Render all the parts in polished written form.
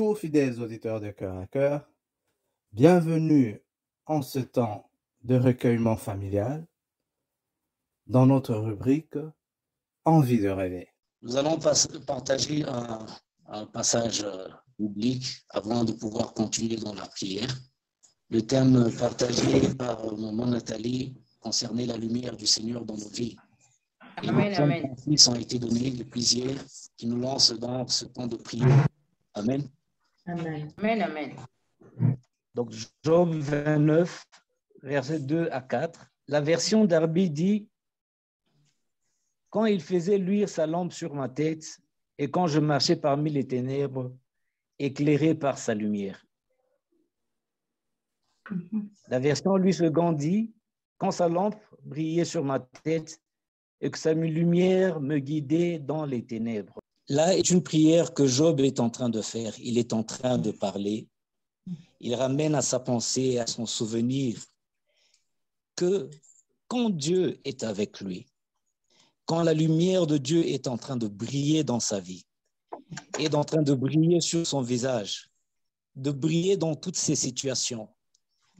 Bonjour fidèles auditeurs de Cœur à Cœur, bienvenue en ce temps de recueillement familial dans notre rubrique Envie de rêver. Nous allons partager un passage biblique avant de pouvoir continuer dans la prière. Le thème partagé par maman Nathalie concernait la lumière du Seigneur dans nos vies. Et Amen, les amen. ont été donnés depuis hier qui nous lancent dans ce temps de prière. Amen. Amen. Amen, amen. Donc, Job 29, versets 2 à 4. La version d'Arbi dit « Quand il faisait luire sa lampe sur ma tête et quand je marchais parmi les ténèbres, éclairé par sa lumière. » La version Louis II dit « Quand sa lampe brillait sur ma tête et que sa lumière me guidait dans les ténèbres. » Là est une prière que Job est en train de faire. Il est en train de parler. Il ramène à sa pensée, à son souvenir, que quand Dieu est avec lui, quand la lumière de Dieu est en train de briller dans sa vie, est en train de briller sur son visage, de briller dans toutes ses situations,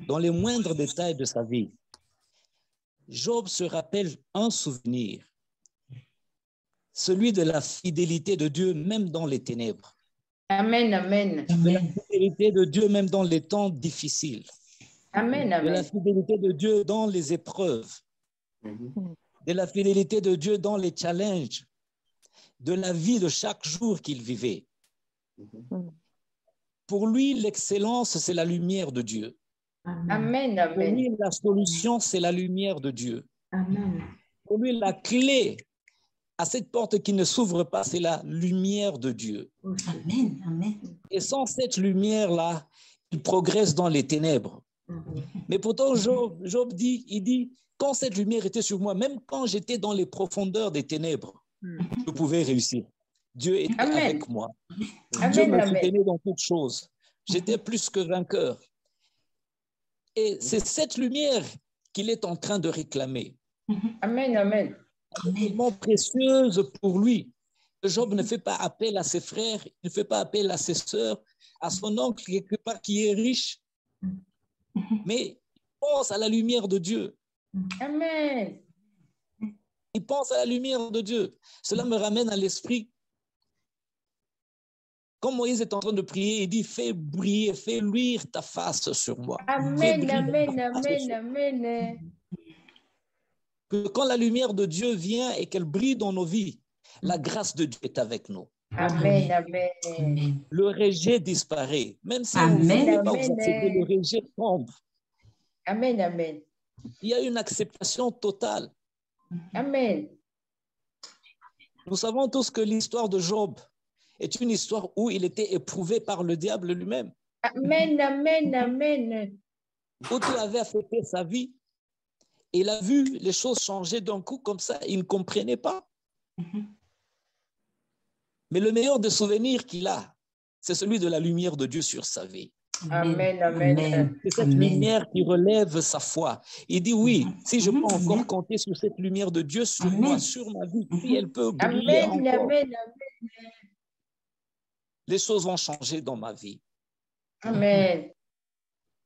dans les moindres détails de sa vie, Job se rappelle un souvenir, celui de la fidélité de Dieu même dans les ténèbres. Amen, amen. De la fidélité de Dieu même dans les temps difficiles. Amen, De la amen. fidélité de Dieu dans les épreuves. De la fidélité de Dieu dans les challenges. De la vie de chaque jour qu'il vivait. Pour lui, l'excellence, c'est la lumière de Dieu. Amen, Pour amen. lui, la solution, c'est la lumière de Dieu. Amen. Pour lui, la clé à cette porte qui ne s'ouvre pas, c'est la lumière de Dieu. Amen, amen. Et sans cette lumière-là, il progresse dans les ténèbres. Mais pourtant, Job dit, il dit, quand cette lumière était sur moi, même quand j'étais dans les profondeurs des ténèbres, je pouvais réussir. Dieu était Amen. avec moi. Amen, Dieu me amen. soutenait dans toutes choses. J'étais plus que vainqueur. Et c'est cette lumière qu'il est en train de réclamer. Amen, amen. Tellement précieuse pour lui. Job ne fait pas appel à ses frères, il ne fait pas appel à ses sœurs, à son oncle quelque part qui est riche, mais il pense à la lumière de Dieu. Amen. Il pense à la lumière de Dieu. Cela me ramène à l'esprit. Quand Moïse est en train de prier, il dit, fais briller, fais luire ta face sur moi. Fais Amen, briller amen, ta face amen, sur moi. amen. Que quand la lumière de Dieu vient et qu'elle brille dans nos vies, la grâce de Dieu est avec nous. Amen, amen. Amen. Le rejet disparaît. Même si Amen. vous ne voulez pas vous Amen. accéder, le rejet tombe. Amen, amen. Il y a une acceptation totale. Amen. Nous savons tous que l'histoire de Job est une histoire où il était éprouvé par le diable lui-même, Amen, amen, amen. où tout avait affecté sa vie. Il a vu les choses changer d'un coup comme ça, il ne comprenait pas. Mais le meilleur des souvenirs qu'il a, c'est celui de la lumière de Dieu sur sa vie. Amen, amen. C'est cette Amen. lumière qui relève sa foi. Il dit oui, si je peux Amen. encore compter sur cette lumière de Dieu sur Amen. moi, sur ma vie, si elle peut briller Amen, encore, amen, les choses vont changer dans ma vie. amen.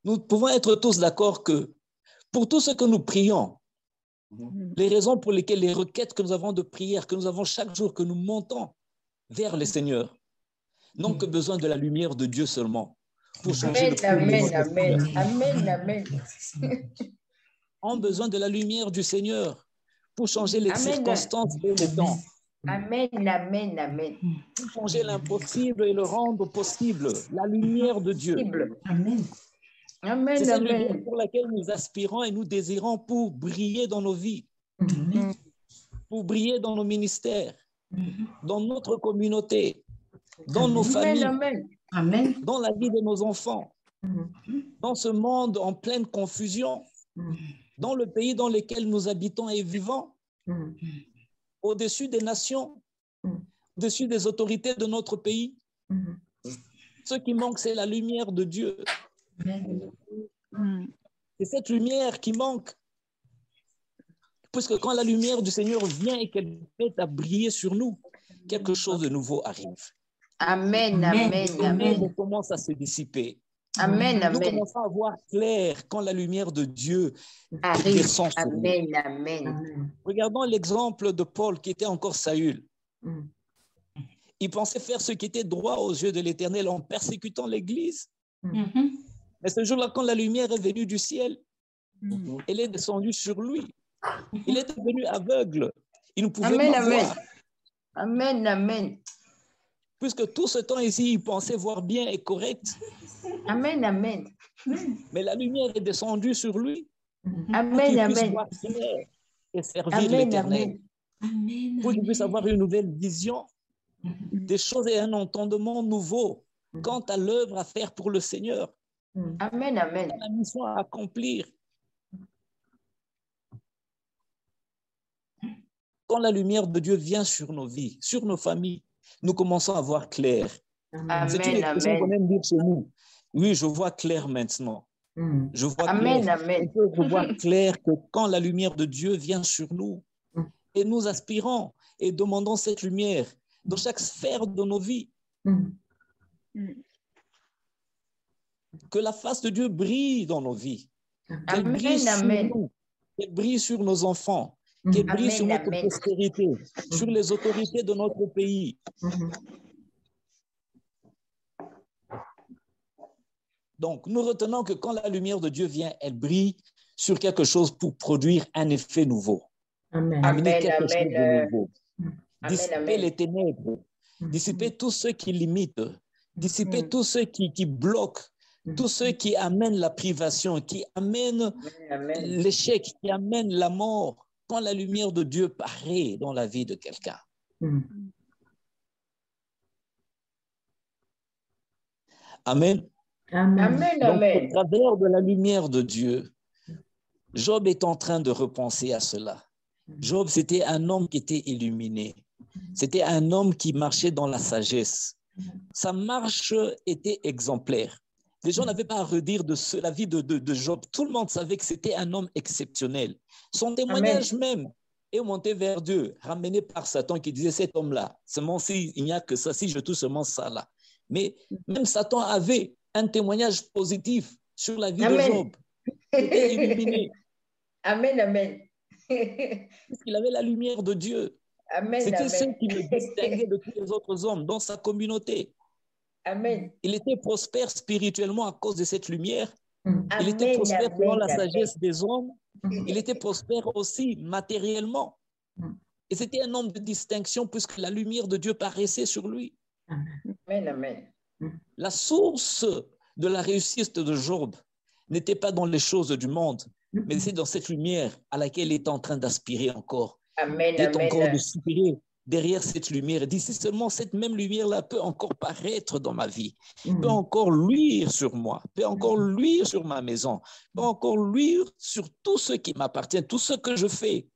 Nous pouvons être tous d'accord que pour tout ce que nous prions, les raisons pour lesquelles les requêtes que nous avons de prière, que nous avons chaque jour, que nous montons vers le Seigneur, n'ont que besoin de la lumière de Dieu seulement pour changer le Amen, cours de amen, notre vie. amen, amen, amen. Ont besoin de la lumière du Seigneur pour changer les Amen. circonstances et les temps, Amen, amen, amen. pour changer l'impossible et le rendre possible, la lumière de Dieu. Possible. Amen. C'est Amen, cette lumière amen. pour laquelle nous aspirons et nous désirons pour briller dans nos vies, Amen. pour briller dans nos ministères, dans notre communauté, dans nos Amen, familles, amen. Amen. dans la vie de nos enfants, dans ce monde en pleine confusion, dans le pays dans lequel nous habitons et vivons, au-dessus des nations, au-dessus des autorités de notre pays. Ce qui manque, c'est la lumière de Dieu. C'est cette lumière qui manque. Puisque quand la lumière du Seigneur vient et qu'elle fait à briller sur nous, quelque chose de nouveau arrive. Amen, Amen. amen, Le amen. monde commence à se dissiper. Amen, Nous amen. commençons à voir clair quand la lumière de Dieu Arrive. descend sur nous. Amen, amen. Amen. Regardons l'exemple de Paul qui était encore Saül. Mm. Il pensait faire ce qui était droit aux yeux de l'Éternel en persécutant l'Église. Mhm. Mais ce jour-là, quand la lumière est venue du ciel, Mm. elle est descendue sur lui. Il est devenu aveugle. Il ne pouvait Amen, pas amen. voir. Amen, amen. Puisque tout ce temps ici, il pensait voir bien et correct. Amen, amen. Mais la lumière est descendue sur lui pour Amen, qu'il puisse amen. voir clair et servir Amen, l'Éternel. amen. Amen. Pour qu'il puisse avoir une nouvelle vision Mhm. des choses et un entendement nouveau quant à l'œuvre à faire pour le Seigneur, Mm. Amen, amen. la mission à accomplir. Quand la lumière de Dieu vient sur nos vies, sur nos familles, nous commençons à voir clair. Amen. C'est une Amen, expression qu'on amen. aime dire chez nous. Oui, je vois clair maintenant. Mm. Je vois Amen, clair. On amen. peut voir clair que quand la lumière de Dieu vient sur nous, Mm. et nous aspirons et demandons cette lumière dans chaque sphère de nos vies, Mm. que la face de Dieu brille dans nos vies, qu'elle Amen, brille sur amen. nous, qu'elle brille sur nos enfants, Mm. qu'elle brille Amen, sur notre amen. postérité, sur les autorités de notre pays. Mhm. Donc, nous retenons que quand la lumière de Dieu vient, elle brille sur quelque chose pour produire un effet nouveau, Amen. amener Amen, quelque chose amen. de nouveau, Amen, dissiper amen. les ténèbres, dissiper tous ceux qui limitent, dissiper tous ceux qui bloquent, tous ceux qui amènent la privation, qui amènent Amen, amen. l'échec, qui amènent la mort, quand la lumière de Dieu paraît dans la vie de quelqu'un. Mm. Amen. Amen. Amen, Donc, au amen. travers de la lumière de Dieu, Job est en train de repenser à cela. Job, c'était un homme qui était illuminé. C'était un homme qui marchait dans la sagesse. Sa marche était exemplaire. Les gens n'avaient pas à redire de la vie de Job. Tout le monde savait que c'était un homme exceptionnel. Son témoignage même est monté vers Dieu, ramené par Satan qui disait, cet homme-là, seulement s'il n'y a que ça, si je touche seulement ça là. Mais même Satan avait un témoignage positif sur la vie de Amen. Job. Il était illuminé, Amen, amen. puisqu'il avait la lumière de Dieu. Amen, C'était ce amen. qui le distinguait de tous les autres hommes dans sa communauté. Amen. Il était prospère spirituellement à cause de cette lumière. Mm. Il était Amen, prospère selon la amen, sagesse des hommes. Mm. Il était prospère aussi matériellement. Mm. Et c'était un homme de distinction puisque la lumière de Dieu paraissait sur lui. amen, amen. La source de la réussite de Job n'était pas dans les choses du monde, mais c'est dans cette lumière à laquelle il est en train d'aspirer encore. Amen, Il est encore amen. de soupirer derrière cette lumière. Il dit, si seulement cette même lumière-là peut encore paraître dans ma vie, peut encore luire sur moi, peut encore luire sur ma maison, peut encore luire sur tout ce qui m'appartient, tout ce que je fais.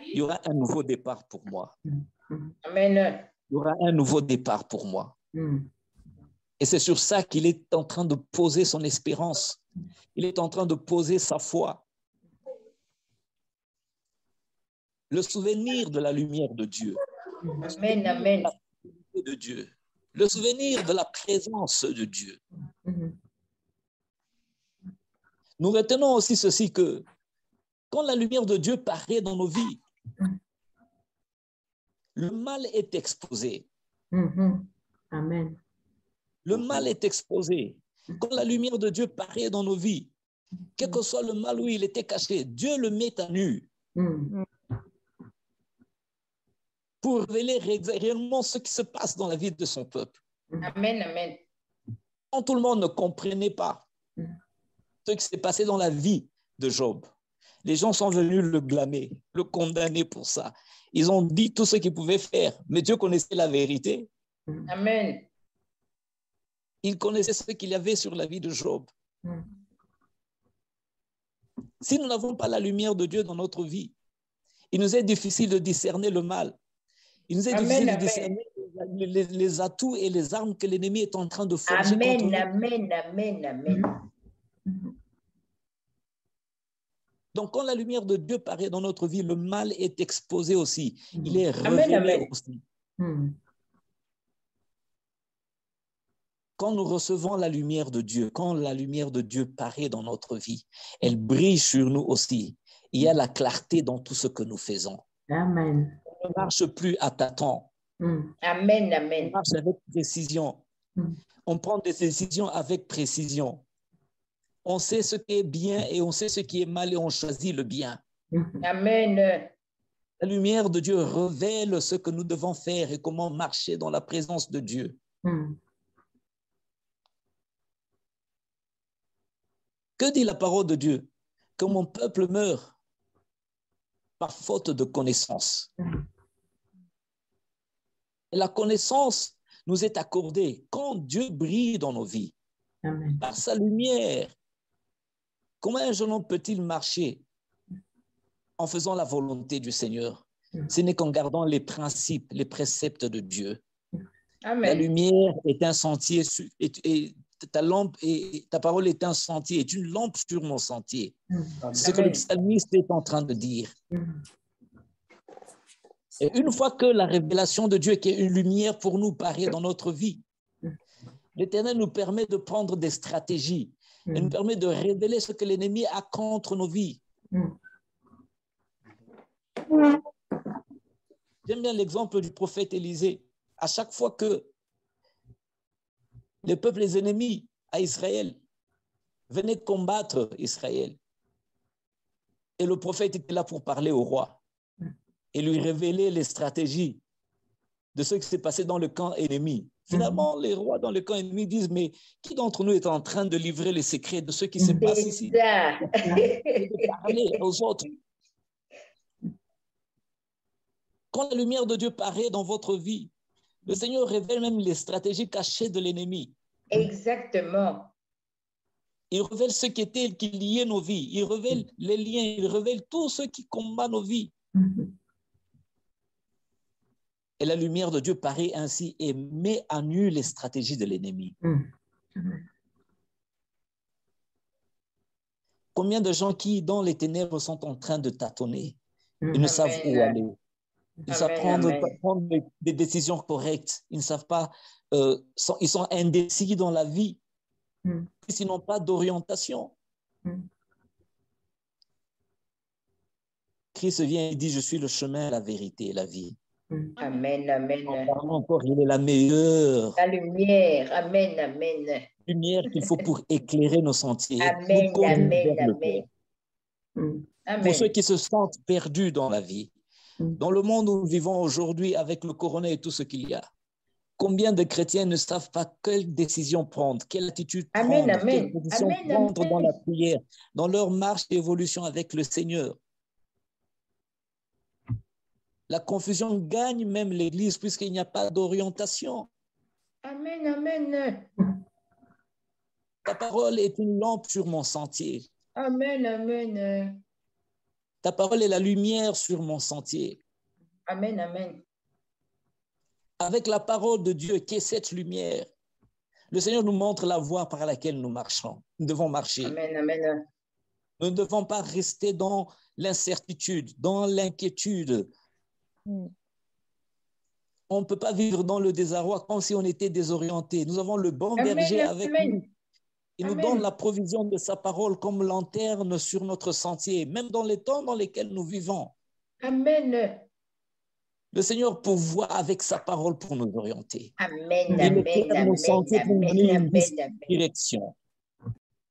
Il y aura un nouveau départ pour moi. Amen. Il y aura un nouveau départ pour moi. Mm. Et c'est sur ça qu'il est en train de poser son espérance. Il est en train de poser sa foi. Le souvenir de la lumière de Dieu. Amen, amen. De Dieu. Le souvenir de la présence de Dieu. Mm. Nous retenons aussi ceci que quand la lumière de Dieu paraît dans nos vies, le mal est exposé. Mhm. Amen. Le mal est exposé. Quand la lumière de Dieu paraît dans nos vies, quel que soit le mal où il était caché, Dieu le met à nu Mm. pour révéler réellement ce qui se passe dans la vie de son peuple. Amen, amen. Quand tout le monde ne comprenait pas ce qui s'est passé dans la vie de Job, les gens sont venus le blâmer, le condamner pour ça. Ils ont dit tout ce qu'ils pouvaient faire, mais Dieu connaissait la vérité. Amen. Il connaissait ce qu'il y avait sur la vie de Job. Si nous n'avons pas la lumière de Dieu dans notre vie, il nous est difficile de discerner le mal. Il nous est difficile de discerner les atouts et les armes que l'ennemi est en train de forger contre nous. Amen, amen, amen. Donc, quand la lumière de Dieu paraît dans notre vie, le mal est exposé aussi. Il est Amen, révélé amen. aussi. Mm. quand nous recevons la lumière de Dieu, quand la lumière de Dieu paraît dans notre vie, elle brille sur nous aussi. Il y a la clarté dans tout ce que nous faisons. Amen. On ne marche plus à tâtons. Amen, On amen. marche avec précision. On prend des décisions avec précision. On sait ce qui est bien et on sait ce qui est mal et on choisit le bien. Amen. La lumière de Dieu révèle ce que nous devons faire et comment marcher dans la présence de Dieu. Que dit la parole de Dieu? Que mon peuple meurt par faute de connaissance. Et la connaissance nous est accordée quand Dieu brille dans nos vies. Amen. Par sa lumière. Comment un jeune homme peut-il marcher en faisant la volonté du Seigneur? Ce n'est qu'en gardant les principes, les préceptes de Dieu. Amen. La lumière est un sentier, et ta lampe et ta parole est un sentier, est une lampe sur mon sentier. C'est ce que le psalmiste est en train de dire. Et une fois que la révélation de Dieu, qui est une lumière pour nous, paraît dans notre vie, l'Éternel nous permet de prendre des stratégies. Il nous permet de révéler ce que l'ennemi a contre nos vies. J'aime bien l'exemple du prophète Élisée. À chaque fois que les peuples, les ennemis à Israël venaient combattre Israël, et le prophète était là pour parler au roi et lui révéler les stratégies de ce qui s'est passé dans le camp ennemi. Finalement, les rois dans le camp ennemi disent, mais qui d'entre nous est en train de livrer les secrets de ce qui se passe ici? Et de parler aux autres. Quand la lumière de Dieu paraît dans votre vie, le Seigneur révèle même les stratégies cachées de l'ennemi. Exactement. Il révèle ce qui liait nos vies. Il révèle les liens. Il révèle tout ce qui combat nos vies. Et la lumière de Dieu paraît ainsi et met à nu les stratégies de l'ennemi. Combien de gens qui, dans les ténèbres, sont en train de tâtonner? Ils ne savent où aller. Ils savent prendre des décisions correctes. Ils ne savent pas, ils sont indécis dans la vie. Ils n'ont pas d'orientation. Christ vient et dit, je suis le chemin, la vérité et la vie. Amen, amen. En parlant encore, il est la meilleure. La lumière, amen, amen. Lumière qu'il faut pour éclairer nos sentiers. Amen, nous amen, vers le amen. Père. Pour ceux qui se sentent perdus dans la vie, dans le monde où nous vivons aujourd'hui avec le corona et tout ce qu'il y a, combien de chrétiens ne savent pas quelle décision prendre, quelle attitude Amen, prendre, amen. quelle position Amen, prendre amen. dans la prière, dans leur marche d'évolution avec le Seigneur. La confusion gagne même l'Église puisqu'il n'y a pas d'orientation. Amen, amen. Ta parole est une lampe sur mon sentier. Amen, amen. Ta parole est la lumière sur mon sentier. Amen, amen. Avec la parole de Dieu, qui est cette lumière, le Seigneur nous montre la voie par laquelle nous marchons. Nous devons marcher. Amen, amen. Nous ne devons pas rester dans l'incertitude, dans l'inquiétude. On ne peut pas vivre dans le désarroi comme si on était désorienté. Nous avons le bon berger avec nous. Il nous donne la provision de sa parole comme lanterne sur notre sentier, même dans les temps dans lesquels nous vivons. Amen. Le Seigneur pourvoit avec sa parole pour nous orienter. Amen, Il amen, éclaire nos sentiers pour nous donner une amen. direction.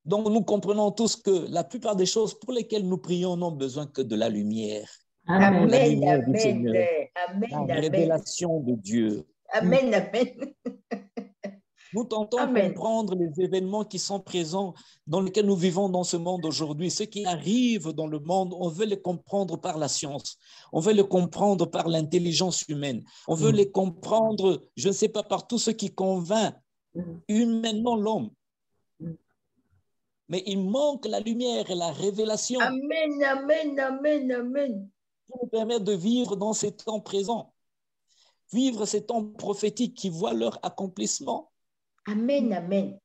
Donc, nous comprenons tous que la plupart des choses pour lesquelles nous prions n'ont besoin que de la lumière. Amen. La Amen, lumière du amen, Seigneur. amen, La amen. révélation de Dieu. Amen, amen. Nous tentons de Amen. comprendre les événements qui sont présents dans lesquels nous vivons dans ce monde aujourd'hui. Ce qui arrive dans le monde, on veut les comprendre par la science. On veut les comprendre par l'intelligence humaine. On veut les comprendre, je ne sais pas, par tout ce qui convainc humainement l'homme. Mais il manque la lumière et la révélation Amen, amen, amen, amen. pour nous permettre de vivre dans ces temps présents. Vivre ces temps prophétiques qui voient leur accomplissement. Amen, amen.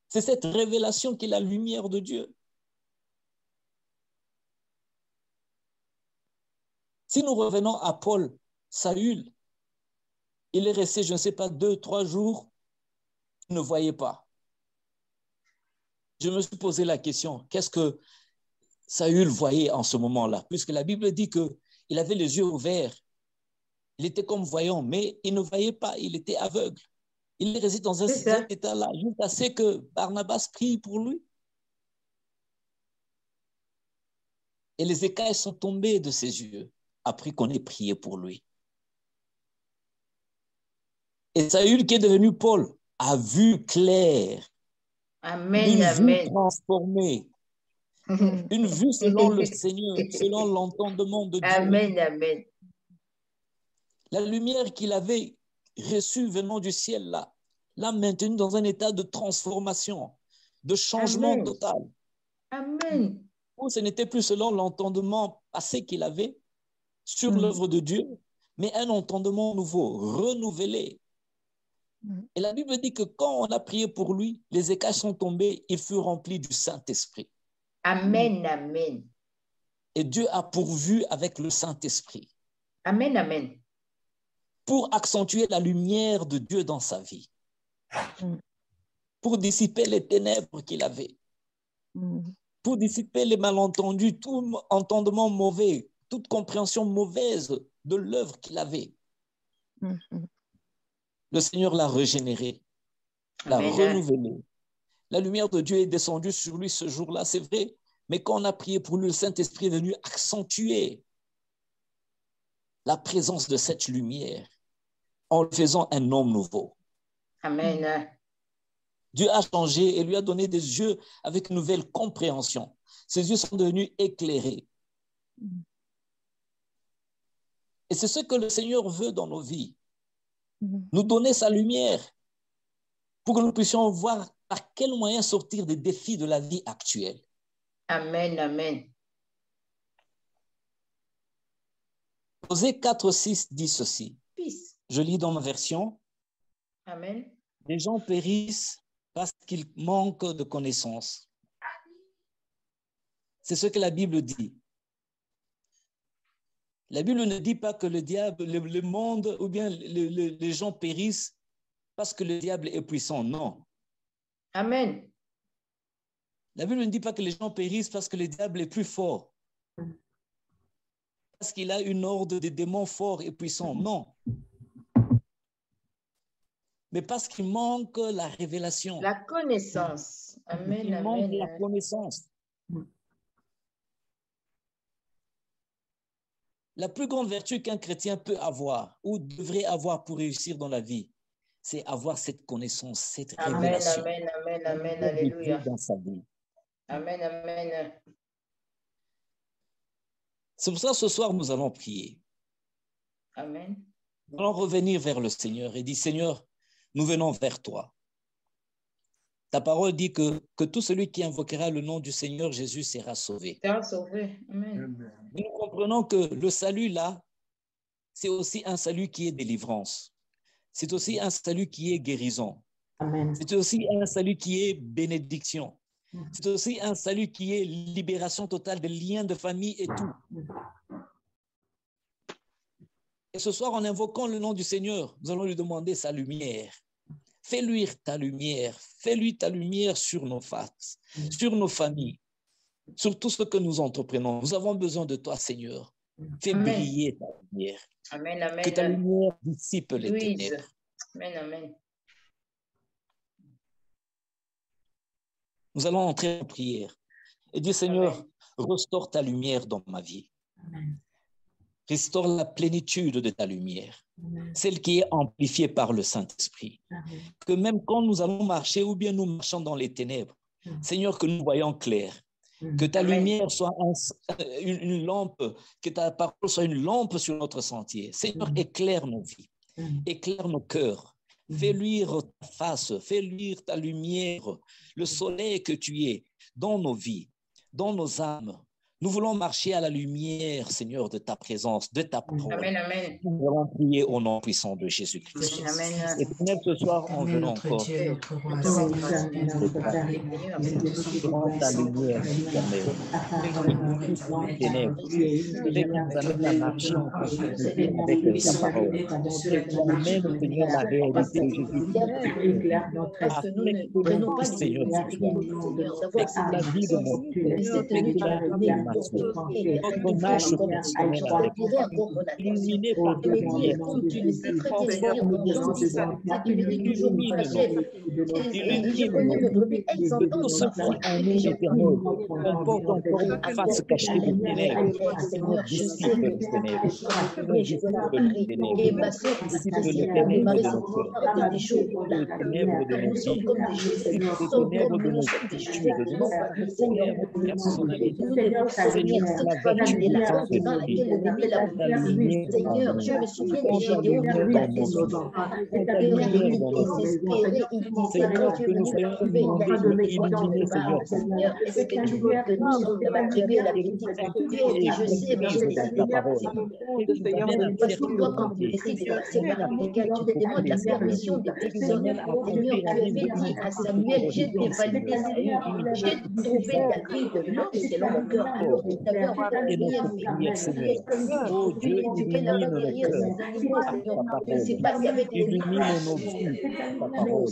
C'est cette révélation qui est la lumière de Dieu. Si nous revenons à Paul, Saül, il est resté, je ne sais pas, 2-3 jours ne voyait pas. Je me suis posé la question, qu'est-ce que Saül voyait en ce moment-là? Puisque la Bible dit qu'il avait les yeux ouverts. Il était comme voyant, mais il ne voyait pas, il était aveugle. Il est resté dans cet état-là, jusqu'à ce que Barnabas prie pour lui. Et les écailles sont tombées de ses yeux après qu'on ait prié pour lui. Et Saül, qui est devenu Paul, a vu clair. Amen, une amen. vue transformée. Une vue selon le Seigneur, selon l'entendement de Dieu. Amen, amen. La lumière qu'il avait reçue venant du ciel l'a maintenu dans un état de transformation, de changement Amen. total. Amen. Où ce n'était plus selon l'entendement passé qu'il avait sur l'œuvre de Dieu, mais un entendement nouveau, renouvelé. Et la Bible dit que quand on a prié pour lui, les écailles sont tombées, il fut rempli du Saint-Esprit. Amen, amen. Et Dieu a pourvu avec le Saint-Esprit Amen, amen. pour accentuer la lumière de Dieu dans sa vie, pour dissiper les ténèbres qu'il avait, pour dissiper les malentendus, tout entendement mauvais, toute compréhension mauvaise de l'œuvre qu'il avait. Le Seigneur l'a régénéré, l'a Amen. renouvelé. La lumière de Dieu est descendue sur lui ce jour-là, c'est vrai, mais quand on a prié pour lui, le Saint-Esprit est venu accentuer la présence de cette lumière en le faisant un homme nouveau. Amen. Dieu a changé et lui a donné des yeux avec une nouvelle compréhension. Ses yeux sont devenus éclairés. Et c'est ce que le Seigneur veut dans nos vies. Nous donner sa lumière pour que nous puissions voir par quels moyens sortir des défis de la vie actuelle. Amen, amen. Osée 4:6 dit ceci. Peace. Je lis dans ma version. Amen. Les gens périssent parce qu'ils manquent de connaissances. C'est ce que la Bible dit. La Bible ne dit pas que le diable, le monde ou bien les gens périssent parce que le diable est puissant. Non. Amen. La Bible ne dit pas que les gens périssent parce que le diable est plus fort. Parce qu'il a une horde de démons forts et puissants. Non. Mais parce qu'il manque la révélation. La connaissance. Amen, Il manque amen. la connaissance. La plus grande vertu qu'un chrétien peut avoir ou devrait avoir pour réussir dans la vie, c'est avoir cette connaissance, cette Amen, révélation. amen, amen, amen. De Dieu Alléluia. dans sa vie. Amen, amen. C'est pour ça que ce soir, nous allons prier. Amen. Nous allons revenir vers le Seigneur et dire, Seigneur, nous venons vers toi. Ta parole dit que tout celui qui invoquera le nom du Seigneur Jésus sera sauvé. T'es sauvé. Amen. Nous comprenons que le salut là, c'est aussi un salut qui est délivrance. C'est aussi un salut qui est guérison. Amen. C'est aussi un salut qui est bénédiction. C'est aussi un salut qui est libération totale des liens de famille et tout. Et ce soir, en invoquant le nom du Seigneur, nous allons lui demander sa lumière. Fais luire ta lumière. Fais-lui ta lumière sur nos faces, sur nos familles, sur tout ce que nous entreprenons. Nous avons besoin de toi, Seigneur. Fais Amen. briller ta lumière. Amen, amen. Que ta lumière dissipe les Louise. ténèbres. Amen, amen. Nous allons entrer en prière et dire, Seigneur, Amen. restaure ta lumière dans ma vie. Amen. Restaure la plénitude de ta lumière, Amen. celle qui est amplifiée par le Saint-Esprit. Amen. Que même quand nous allons marcher ou bien nous marchons dans les ténèbres, Seigneur, que nous voyons clair. Que ta Amen. lumière soit une lampe, que ta parole soit une lampe sur notre sentier. Seigneur, éclaire nos vies, éclaire nos cœurs. Fais luire ta face, fais luire ta lumière, le soleil que tu es dans nos vies, dans nos âmes, Nous voulons marcher à la lumière, Seigneur, de ta présence, de ta parole. Amen, amen. Nous allons prier au nom puissant de Jésus-Christ. Amen. Et Seigneur, ce soir, on veut Notre encore Dieu, notre roi, Nous Seigneur, sommes notre Père, nous sommes grand ta lumière éternelle. Ténèbres. Fais que nous allons à marcher en conformité avec ta parole. Et toi-même, Seigneur, la réalité de Jésus. Parce que nous ne prenons pas Seigneur, d'avoir la vie de mon notre marche professionnelle illuminée par ta lumière. tu le sais très bien, Seigneur, de tout ce qui en nous éternel, on porte encore une face cachée de ténèbres. Seigneur, disciple des ténèbres. Et ma soeur, disciple de ténèbres de nos cœurs, de ténèbres de nos vies, de ténèbres de nos attitudes, de nos personnalités. Seigneur, la vertu de Saint-Esprit, la lumière, Seigneur, je me souviens des Gédéons qui ont gardé son enfant. Il désespéré, il disait quand tu es venu me trouver, il a dit Seigneur, est-ce que tu veux que nous sommes de ma tribu la petite? Et je sais, mais je décide de parce que toi, quand tu décides de passer par lesquels tu te demandes la permission de tes Seigneur, tu avais dit à Samuel, j'ai dévalidé Saül, j'ai trouvé David, l'homme selon mon cœur. Alors tu t'avais envoyé prière, Seigneur. Oh Dieu, illumine nos cœurs. C'est pas qu'avec les illumine nos vies, ta parole.